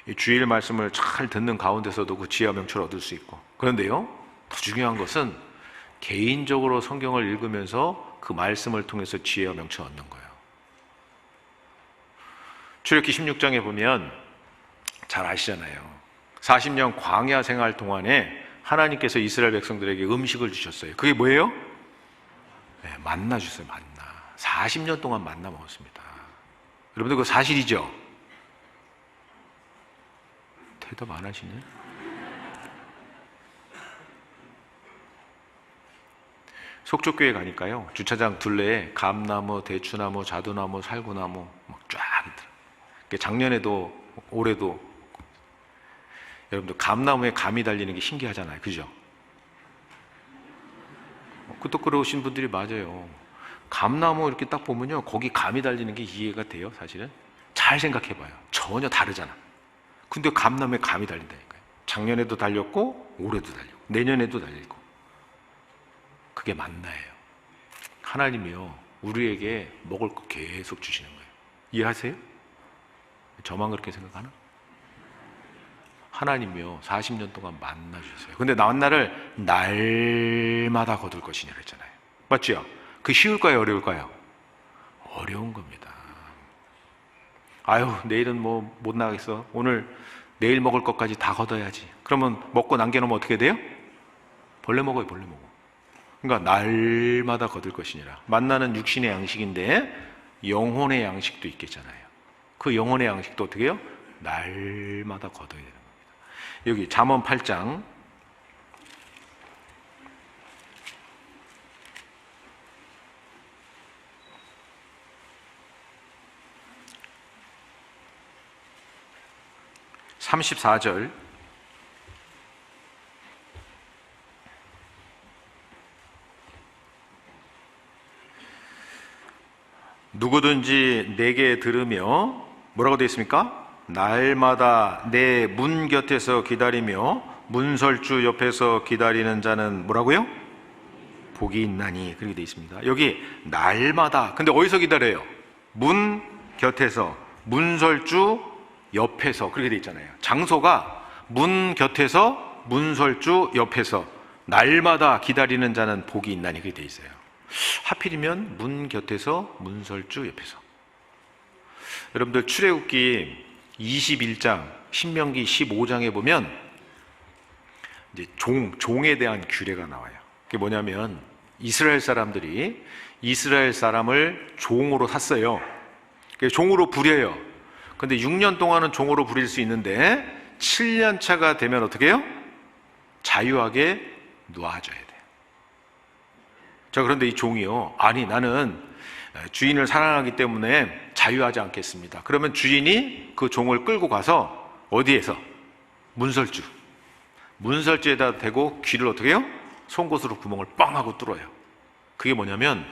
이 주일 말씀을 잘 듣는 가운데서도 그 지혜와 명철을 얻을 수 있고, 그런데요, 더 중요한 것은 개인적으로 성경을 읽으면서 그 말씀을 통해서 지혜와 명철을 얻는 거예요. 출애굽기 16장에 보면 잘 아시잖아요. 40년 광야 생활 동안에 하나님께서 이스라엘 백성들에게 음식을 주셨어요. 그게 뭐예요? 네, 만나 주셨어요. 만나. 40년 동안 만나 먹었습니다. 여러분들 그거 사실이죠? 대답 안 하시네. 속초교회 가니까요, 주차장 둘레에 감나무, 대추나무, 자두나무, 살구나무 막 쫙 있더라고요. 작년에도 올해도. 여러분들 감나무에 감이 달리는 게 신기하잖아요. 그죠? 또 그러신 분들이 맞아요. 감나무 이렇게 딱 보면요, 거기 감이 달리는 게 이해가 돼요. 사실은 잘 생각해봐요. 전혀 다르잖아. 근데 감나무에 감이 달린다니까요. 작년에도 달렸고 올해도 달리고 내년에도 달리고. 그게 만나예요. 하나님이요, 우리에게 먹을 거 계속 주시는 거예요. 이해하세요? 저만 그렇게 생각하나? 하나님이요, 40년 동안 만나 주셨어요. 근데 만나를 날마다 거둘 것이냐 그랬잖아요. 맞죠? 그 쉬울까요, 어려울까요? 어려운 겁니다. 아유, 내일은 뭐 못 나가겠어. 내일 먹을 것까지 다 걷어야지. 그러면 먹고 남겨놓으면 어떻게 돼요? 벌레 먹어요, 벌레 먹어. 그러니까 날마다 거둘 것이니라. 만나는 육신의 양식인데 영혼의 양식도 있겠잖아요. 그 영혼의 양식도 어떻게 해요? 날마다 거둬야 되는 겁니다. 여기 잠언 8장 34절, 누구든지 내게 들으며, 뭐라고 되어 있습니까? 날마다 내 문 곁에서 기다리며 문설주 옆에서 기다리는 자는 뭐라고요? 복이 있나니. 그렇게 되어 있습니다. 여기 날마다, 근데 어디서 기다려요? 문 곁에서, 문설주 옆에서, 그렇게 되어 있잖아요. 장소가 문 곁에서, 문설주 옆에서 날마다 기다리는 자는 복이 있나니. 그렇게 되어 있어요. 하필이면 문 곁에서, 문설주 옆에서. 여러분들 출애굽기 21장, 신명기 15장에 보면 이제 종에 대한 규례가 나와요. 그게 뭐냐면 이스라엘 사람들이 이스라엘 사람을 종으로 샀어요. 종으로 부려요. 근데 6년 동안은 종으로 부릴 수 있는데 7년 차가 되면 어떻게 해요? 자유하게 놓아줘야 돼요. 자, 그런데 이 종이요, 아니 나는 주인을 사랑하기 때문에 자유하지 않겠습니다. 그러면 주인이 그 종을 끌고 가서 어디에서? 문설주에다 대고 귀를 어떻게 해요? 송곳으로 구멍을 뻥 하고 뚫어요. 그게 뭐냐면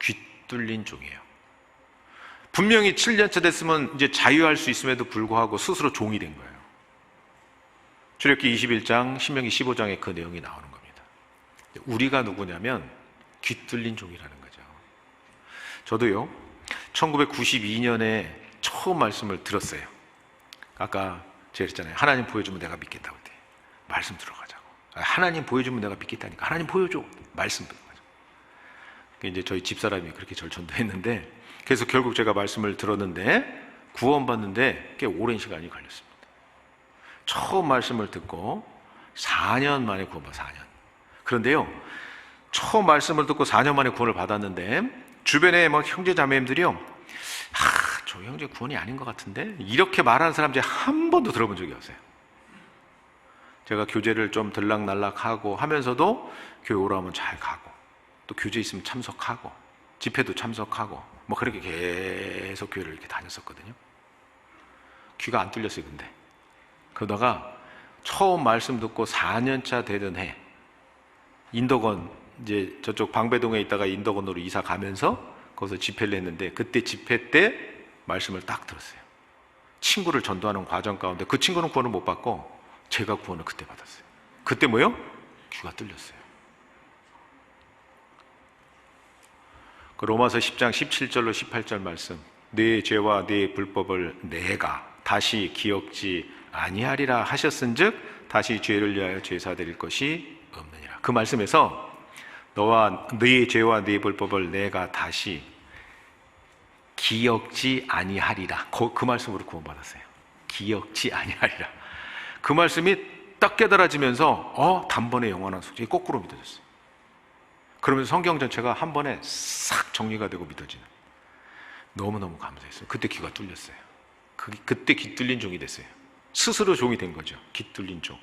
귀 뚫린 종이에요. 분명히 7년차 됐으면 이제 자유할 수 있음에도 불구하고 스스로 종이 된 거예요. 출애굽기 21장, 신명기 15장에 그 내용이 나오는 겁니다. 우리가 누구냐면 귀 뚫린 종이라는 거죠. 저도요, 1992년에 처음 말씀을 들었어요. 아까 제가 그랬잖아요. 하나님 보여주면 내가 믿겠다고 했대. 말씀 들어가자고. 하나님 보여주면 내가 믿겠다니까. 하나님 보여줘. 말씀 들어가자고. 이제 저희 집사람이 그렇게 절 전도했는데, 그래서 결국 제가 말씀을 들었는데 구원받는데 꽤 오랜 시간이 걸렸습니다. 처음 말씀을 듣고 4년 만에 구원받아. 4년. 그런데요, 처음 말씀을 듣고 4년 만에 구원을 받았는데 주변에 막 형제 자매님들이요, 저 형제 구원이 아닌 것 같은데, 이렇게 말하는 사람 제가 한 번도 들어본 적이 없어요. 제가 교제를 좀 들락날락하고 하면서도 교회 오라면 잘 가고, 또 교제 있으면 참석하고, 집회도 참석하고, 뭐 그렇게 계속 교회를 이렇게 다녔었거든요. 귀가 안 뚫렸어요. 근데 그러다가 처음 말씀 듣고 4년차 되던 해, 인덕원, 이제 저쪽 방배동에 있다가 인덕원으로 이사 가면서 거기서 집회를 했는데, 그때 집회 때 말씀을 딱 들었어요. 친구를 전도하는 과정 가운데 그 친구는 구원을 못 받고 제가 구원을 그때 받았어요. 그때 뭐요? 귀가 뚫렸어요. 그 로마서 10장 17절로 18절 말씀, 네 죄와 네 불법을 내가 다시 기억지 아니하리라 하셨은즉 다시 죄를 위하여 제사드릴 것이 없느니라. 그 말씀에서 너와 네 죄와 네 불법을 내가 다시 기억지 아니하리라, 그 말씀으로 구원받았어요. 기억지 아니하리라. 그 말씀이 딱 깨달아지면서 단번에 영원한 속죄가 거꾸로 믿어졌어요. 그러면서 성경 전체가 한 번에 싹 정리가 되고 믿어지는, 너무너무 감사했어요. 그때 귀가 뚫렸어요. 그때 귀 뚫린 종이 됐어요. 스스로 종이 된 거죠. 귀 뚫린 종.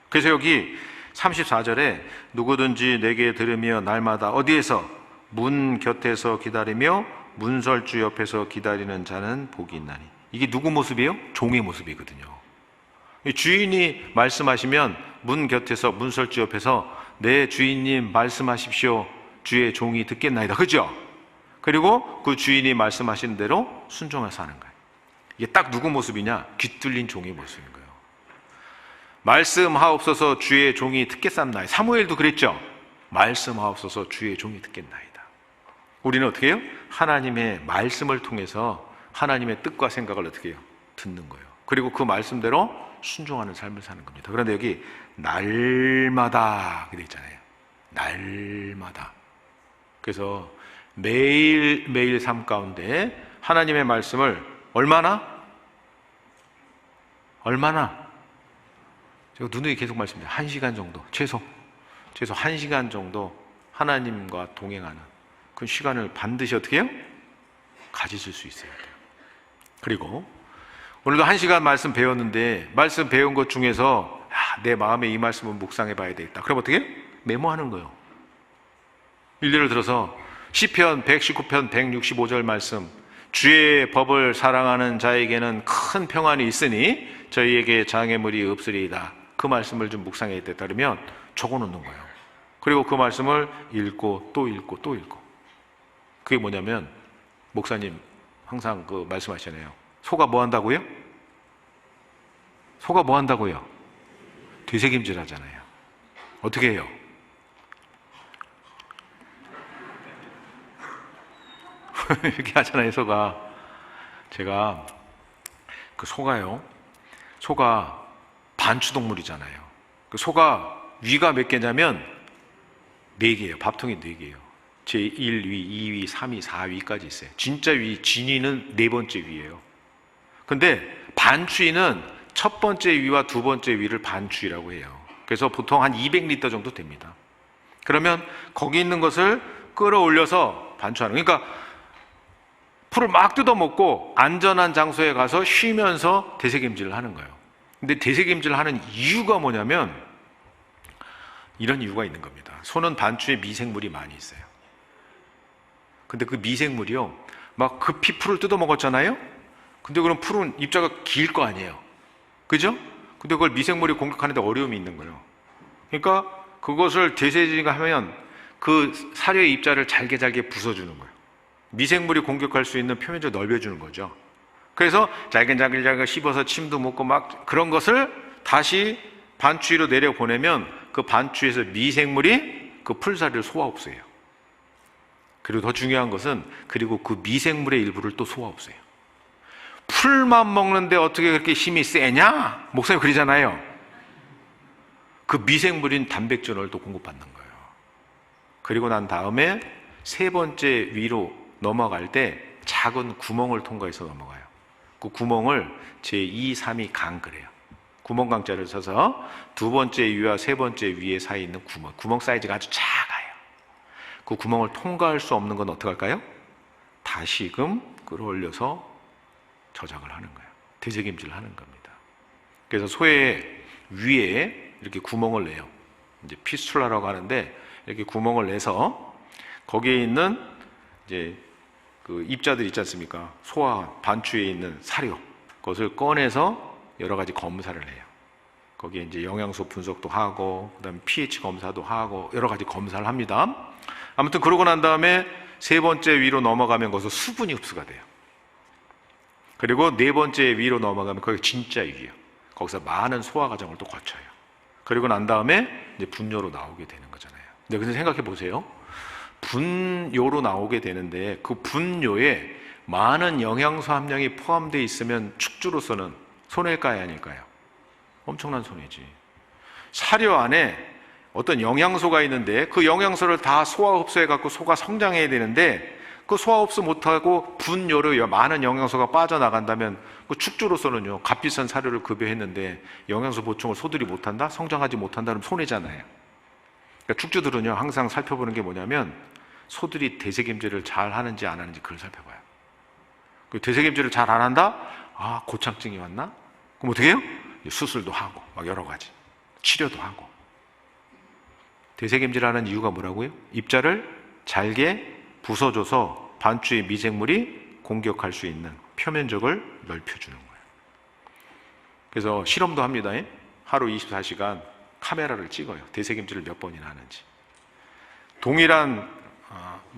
그래서 여기 34절에 누구든지 내게 들으며 날마다 어디에서? 문 곁에서 기다리며 문설주 옆에서 기다리는 자는 복이 있나니. 이게 누구 모습이에요? 종의 모습이거든요. 주인이 말씀하시면 문 곁에서, 문설주 옆에서 내 주인님 말씀하십시오, 주의 종이 듣겠나이다. 그죠? 그리고 그 주인이 말씀하신 대로 순종해서 하는 거예요. 이게 딱 누구 모습이냐? 귀 뚫린 종의 모습인 거예요. 말씀하옵소서 주의 종이 듣겠사옵나이다. 사무엘도 그랬죠. 말씀하옵소서 주의 종이 듣겠나이다. 우리는 어떻게 해요? 하나님의 말씀을 통해서 하나님의 뜻과 생각을 어떻게 해요? 듣는 거예요. 그리고 그 말씀대로 순종하는 삶을 사는 겁니다. 그런데 여기 날마다 그렇게 있잖아요. 날마다. 그래서 매일매일 삶 가운데 하나님의 말씀을 얼마나? 제가 누누이 계속 말씀드려요. 1시간 정도, 최소 1시간 정도 하나님과 동행하는 그 시간을 반드시 어떻게 해요? 가지실 수 있어야 돼요. 그리고 오늘도 1시간 말씀 배웠는데, 말씀 배운 것 중에서 내 마음에 이 말씀을 묵상해 봐야 되겠다. 그럼 어떻게 해요? 메모하는 거예요. 예를 들어서 시편 119편 165절 말씀, 주의 법을 사랑하는 자에게는 큰 평안이 있으니 저희에게 장애물이 없으리이다. 그 말씀을 좀 묵상해야 되다 그러면 적어놓는 거예요. 그리고 그 말씀을 읽고 또 읽고 또 읽고. 그게 뭐냐면, 목사님 항상 그 말씀하시잖아요. 소가 뭐 한다고요? 소가 뭐 한다고요? 되새김질 하잖아요. 어떻게 해요? 이렇게 하잖아요, 소가. 제가 그 소가 반추동물이잖아요. 그 소가 위가 몇 개냐면 4개예요. 밥통이 4개예요. 제1위, 2위, 3위, 4위까지 있어요. 진짜 위, 진위는 4번째 위예요. 근데 반추위는 첫 번째 위와 두 번째 위를 반추위라고 해요. 그래서 보통 한 200리터 정도 됩니다. 그러면 거기 있는 것을 끌어올려서 반추하는, 그러니까 풀을 막 뜯어먹고 안전한 장소에 가서 쉬면서 되새김질을 하는 거예요. 근데 되새김질을 하는 이유가 뭐냐면, 이런 이유가 있는 겁니다. 소는 반추에 미생물이 많이 있어요. 근데 그 미생물이요, 막 급히 풀을 뜯어 먹었잖아요? 근데 그럼 풀은 입자가 길 거 아니에요. 그죠? 근데 그걸 미생물이 공격하는데 어려움이 있는 거예요. 그러니까 그것을 대세지가 하면 그 사료의 입자를 잘게 부숴주는 거예요. 미생물이 공격할 수 있는 표면적을 넓혀주는 거죠. 그래서 잘게 씹어서 침도 먹고 막 그런 것을 다시 반추 위로 내려보내면 그 반추에서 미생물이 그 풀사료를 소화 흡수해요. 그리고 더 중요한 것은 그리고 그 미생물의 일부를 또 소화 흡수해요. 풀만 먹는데 어떻게 그렇게 힘이 세냐? 목사님 그러잖아요. 그 미생물인 단백질을 또 공급받는 거예요. 그리고 난 다음에 세 번째 위로 넘어갈 때 작은 구멍을 통과해서 넘어가요. 그 구멍을 제2, 3위 강 그래요. 구멍강자를 써서 두 번째 위와 세 번째 위에 사이에 있는 구멍 사이즈가 아주 작아요. 그 구멍을 통과할 수 없는 건 어떻게 할까요? 다시금 끌어올려서 저장을 하는 거예요. 되새김질을 하는 겁니다. 그래서 소의 위에 이렇게 구멍을 내요. 이제 피스툴라라고 하는데 이렇게 구멍을 내서 거기에 있는 이제 그 입자들 있지 않습니까? 소화 반추에 있는 사료 그것을 꺼내서 여러 가지 검사를 해요. 거기에 이제 영양소 분석도 하고 그다음에 pH 검사도 하고 여러 가지 검사를 합니다. 아무튼 그러고 난 다음에 세 번째 위로 넘어가면 거기서 수분이 흡수가 돼요. 그리고 네 번째 위로 넘어가면 거기 진짜 위예요. 거기서 많은 소화 과정을 또 거쳐요. 그리고 난 다음에 이제 분뇨로 나오게 되는 거잖아요. 근데 그래서 생각해 보세요. 분뇨로 나오게 되는데 그 분뇨에 많은 영양소 함량이 포함되어 있으면 축주로서는 손해일까요, 아닐까요? 엄청난 손해지. 사료 안에 어떤 영양소가 있는데 그 영양소를 다 소화 흡수해 갖고 소가 성장해야 되는데 그 소화 흡수 못하고 분뇨로 많은 영양소가 빠져나간다면 그 축주로서는요, 값비싼 사료를 급여했는데 영양소 보충을 소들이 못한다? 성장하지 못한다? 그러면 손해잖아요. 그러니까 축주들은요, 항상 살펴보는 게 뭐냐면 소들이 되새김질을 잘 하는지 안 하는지 그걸 살펴봐요. 그 되새김질을 잘 안 한다? 아, 고창증이 왔나? 그럼 어떻게 해요? 수술도 하고 막 여러 가지 치료도 하고. 되새김질하는 이유가 뭐라고요? 입자를 잘게 부숴줘서 반추의 미생물이 공격할 수 있는 표면적을 넓혀주는 거예요. 그래서 실험도 합니다. 하루 24시간 카메라를 찍어요. 되새김질을 몇 번이나 하는지. 동일한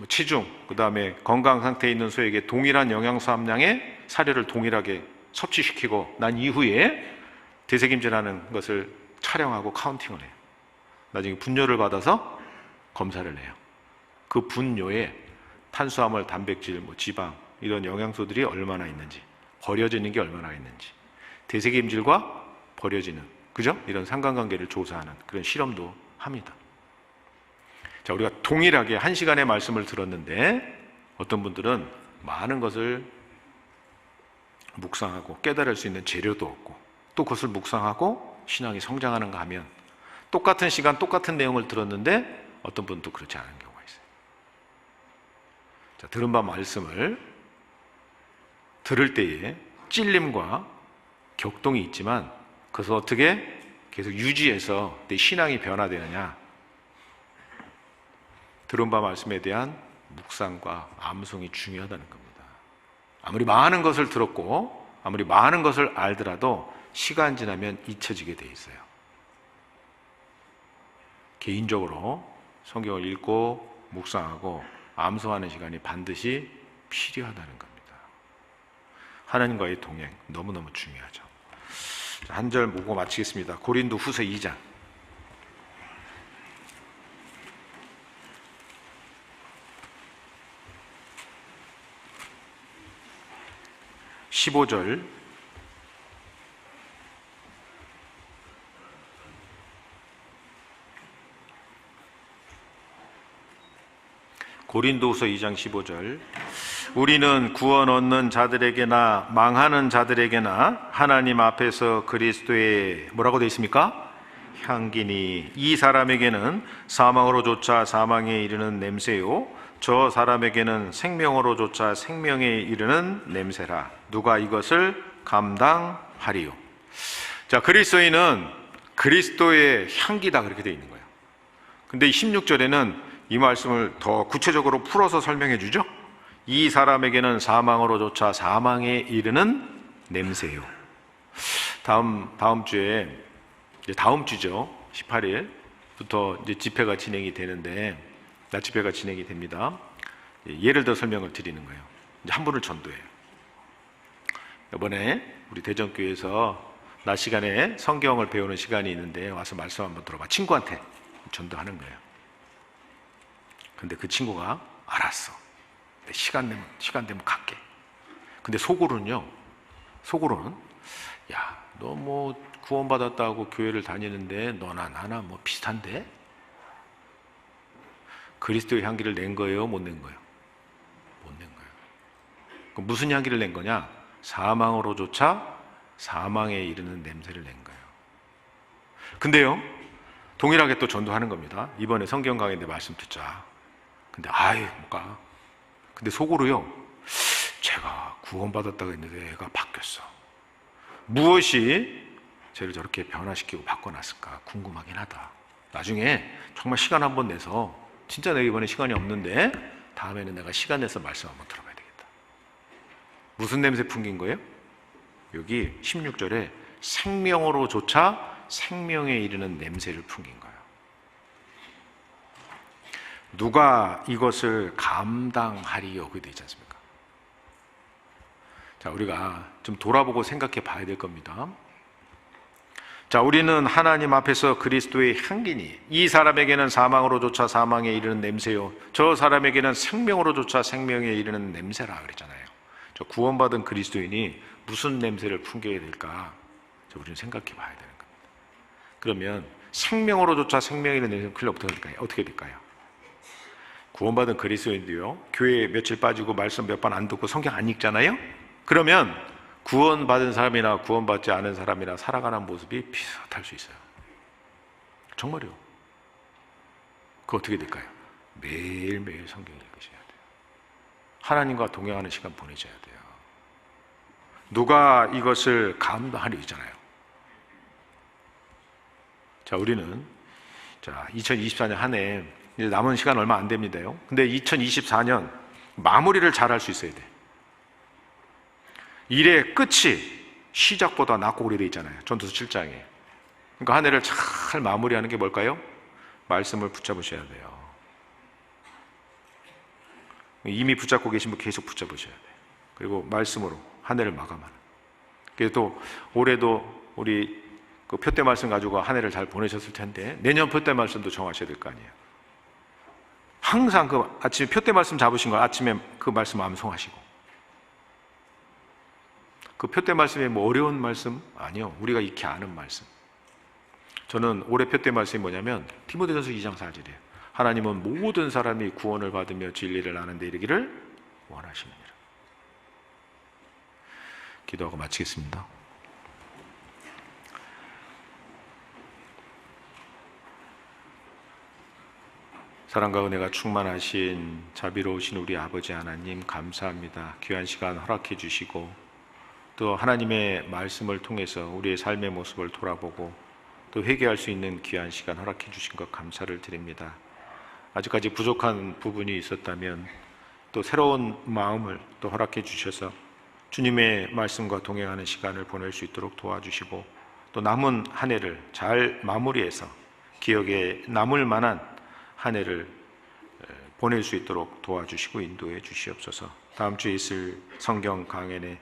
체중, 그 다음에 건강 상태에 있는 소에게 동일한 영양소 함량의 사료를 동일하게 섭취시키고 난 이후에 되새김질하는 것을 촬영하고 카운팅을 해요. 나중에 분뇨를 받아서 검사를 해요. 그 분뇨에 탄수화물, 단백질, 지방 이런 영양소들이 얼마나 있는지, 버려지는 게 얼마나 있는지, 되새김질과 버려지는, 그죠? 이런 상관관계를 조사하는 그런 실험도 합니다. 자, 우리가 동일하게 1시간의 말씀을 들었는데 어떤 분들은 많은 것을 묵상하고 깨달을 수 있는 재료도 없고 또 그것을 묵상하고 신앙이 성장하는가 하면 똑같은 시간 똑같은 내용을 들었는데 어떤 분도 그렇지 않은 경우가 있어요. 자, 들은 바 말씀을 들을 때에 찔림과 격동이 있지만 그것을 어떻게 계속 유지해서 내 신앙이 변화되느냐, 들은 바 말씀에 대한 묵상과 암송이 중요하다는 겁니다. 아무리 많은 것을 들었고 아무리 많은 것을 알더라도 시간 지나면 잊혀지게 돼 있어요. 개인적으로 성경을 읽고 묵상하고 암송하는 시간이 반드시 필요하다는 겁니다. 하나님과의 동행 너무너무 중요하죠. 한 절 보고 마치겠습니다. 고린도 후서 2장 15절 고린도후서 2장 15절 우리는 구원 얻는 자들에게나 망하는 자들에게나 하나님 앞에서 그리스도의 뭐라고 되어 있습니까? 향기니 이 사람에게는 사망으로조차 사망에 이르는 냄새요 저 사람에게는 생명으로조차 생명에 이르는 냄새라. 누가 이것을 감당하리요? 자, 그리스도인은 그리스도의 향기다 그렇게 되어 있는 거예요. 근데 16절에는 이 말씀을 더 구체적으로 풀어서 설명해 주죠. 이 사람에게는 사망으로조차 사망에 이르는 냄새요. 다음 주에, 이제 다음 주죠. 18일부터 이제 집회가 진행이 되는데, 낮 집회가 진행이 됩니다. 예를 들어 설명을 드리는 거예요. 이제 한 분을 전도해요. 이번에 우리 대전교회에서 낮 시간에 성경을 배우는 시간이 있는데 와서 말씀 한번 들어봐. 친구한테 전도하는 거예요. 근데 그 친구가 알았어. 시간 되면 갈게. 근데 속으로는 야, 너 뭐 구원받았다고 교회를 다니는데 너나 나나 뭐 비슷한데? 그리스도의 향기를 낸 거예요? 못 낸 거예요? 못 낸 거예요. 그럼 무슨 향기를 낸 거냐? 사망으로조차 사망에 이르는 냄새를 낸 거예요. 근데요, 동일하게 또 전도하는 겁니다. 이번에 성경 강의인데 말씀 듣자. 근데 못 가. 근데 속으로요, 제가 구원받았다고 했는데 애가 바뀌었어. 무엇이 쟤를 저렇게 변화시키고 바꿔놨을까 궁금하긴 하다. 나중에 정말 시간 한번 내서, 진짜 내가 이번에 시간이 없는데 다음에는 내가 시간 내서 말씀 한번 들어봐야 되겠다. 무슨 냄새 풍긴 거예요? 여기 16절에 생명으로조차 생명에 이르는 냄새를 풍긴 거예요. 누가 이것을 감당하리요? 그게 되지 않습니까? 자, 우리가 좀 돌아보고 생각해 봐야 될 겁니다. 자, 우리는 하나님 앞에서 그리스도의 향기니 이 사람에게는 사망으로조차 사망에 이르는 냄새요, 저 사람에게는 생명으로조차 생명에 이르는 냄새라 그랬잖아요. 저 구원받은 그리스도인이 무슨 냄새를 풍겨야 될까? 우리는 생각해 봐야 되는 겁니다. 그러면 생명으로조차 생명에 이르는 냄새는 큰일 어떻게 될까요? 구원받은 그리스도인도요, 교회 며칠 빠지고 말씀 몇 번 안 듣고 성경 안 읽잖아요? 그러면 구원받은 사람이나 구원받지 않은 사람이나 살아가는 모습이 비슷할 수 있어요. 정말요. 그거 어떻게 될까요? 매일매일 성경 읽으셔야 돼요. 하나님과 동행하는 시간 보내셔야 돼요. 누가 이것을 감당하리잖아요. 자, 우리는 2024년 한 해 이제 남은 시간 얼마 안 됩니다요. 근데 2024년 마무리를 잘 할 수 있어야 돼. 일의 끝이 시작보다 낫고 그래 있잖아요. 전도서 7장에. 그러니까 한 해를 잘 마무리하는 게 뭘까요? 말씀을 붙잡으셔야 돼요. 이미 붙잡고 계신 분 계속 붙잡으셔야 돼요. 그리고 말씀으로 한 해를 마감하는. 그래서 또 올해도 우리 그 표대 말씀 가지고 한 해를 잘 보내셨을 텐데 내년 표대 말씀도 정하셔야 될 거 아니에요. 항상 그 아침에 표대 말씀 잡으신 걸 아침에 그 말씀 암송하시고, 그 표대 말씀이 뭐 어려운 말씀? 아니요. 우리가 익히 아는 말씀. 저는 올해 표대 말씀이 뭐냐면 디모데전서 2장 4절이에요. 하나님은 모든 사람이 구원을 받으며 진리를 아는 데 이르기를 원하시느니라. 기도하고 마치겠습니다. 사랑과 은혜가 충만하신 자비로우신 우리 아버지 하나님, 감사합니다. 귀한 시간 허락해 주시고 또 하나님의 말씀을 통해서 우리의 삶의 모습을 돌아보고 또 회개할 수 있는 귀한 시간 허락해 주신 것 감사를 드립니다. 아직까지 부족한 부분이 있었다면 또 새로운 마음을 또 허락해 주셔서 주님의 말씀과 동행하는 시간을 보낼 수 있도록 도와주시고 또 남은 한 해를 잘 마무리해서 기억에 남을 만한 한 해를 보낼 수 있도록 도와주시고 인도해 주시옵소서. 다음 주에 있을 성경 강연에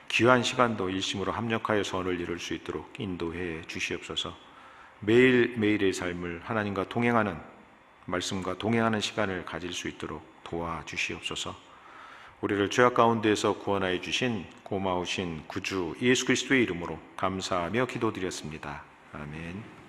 귀한 시간도 일심으로 합력하여 선을 이룰 수 있도록 인도해 주시옵소서. 매일매일의 삶을 하나님과 동행하는, 말씀과 동행하는 시간을 가질 수 있도록 도와주시옵소서. 우리를 죄악 가운데에서 구원하여 주신 고마우신 구주 예수 그리스도의 이름으로 감사하며 기도드렸습니다. 아멘.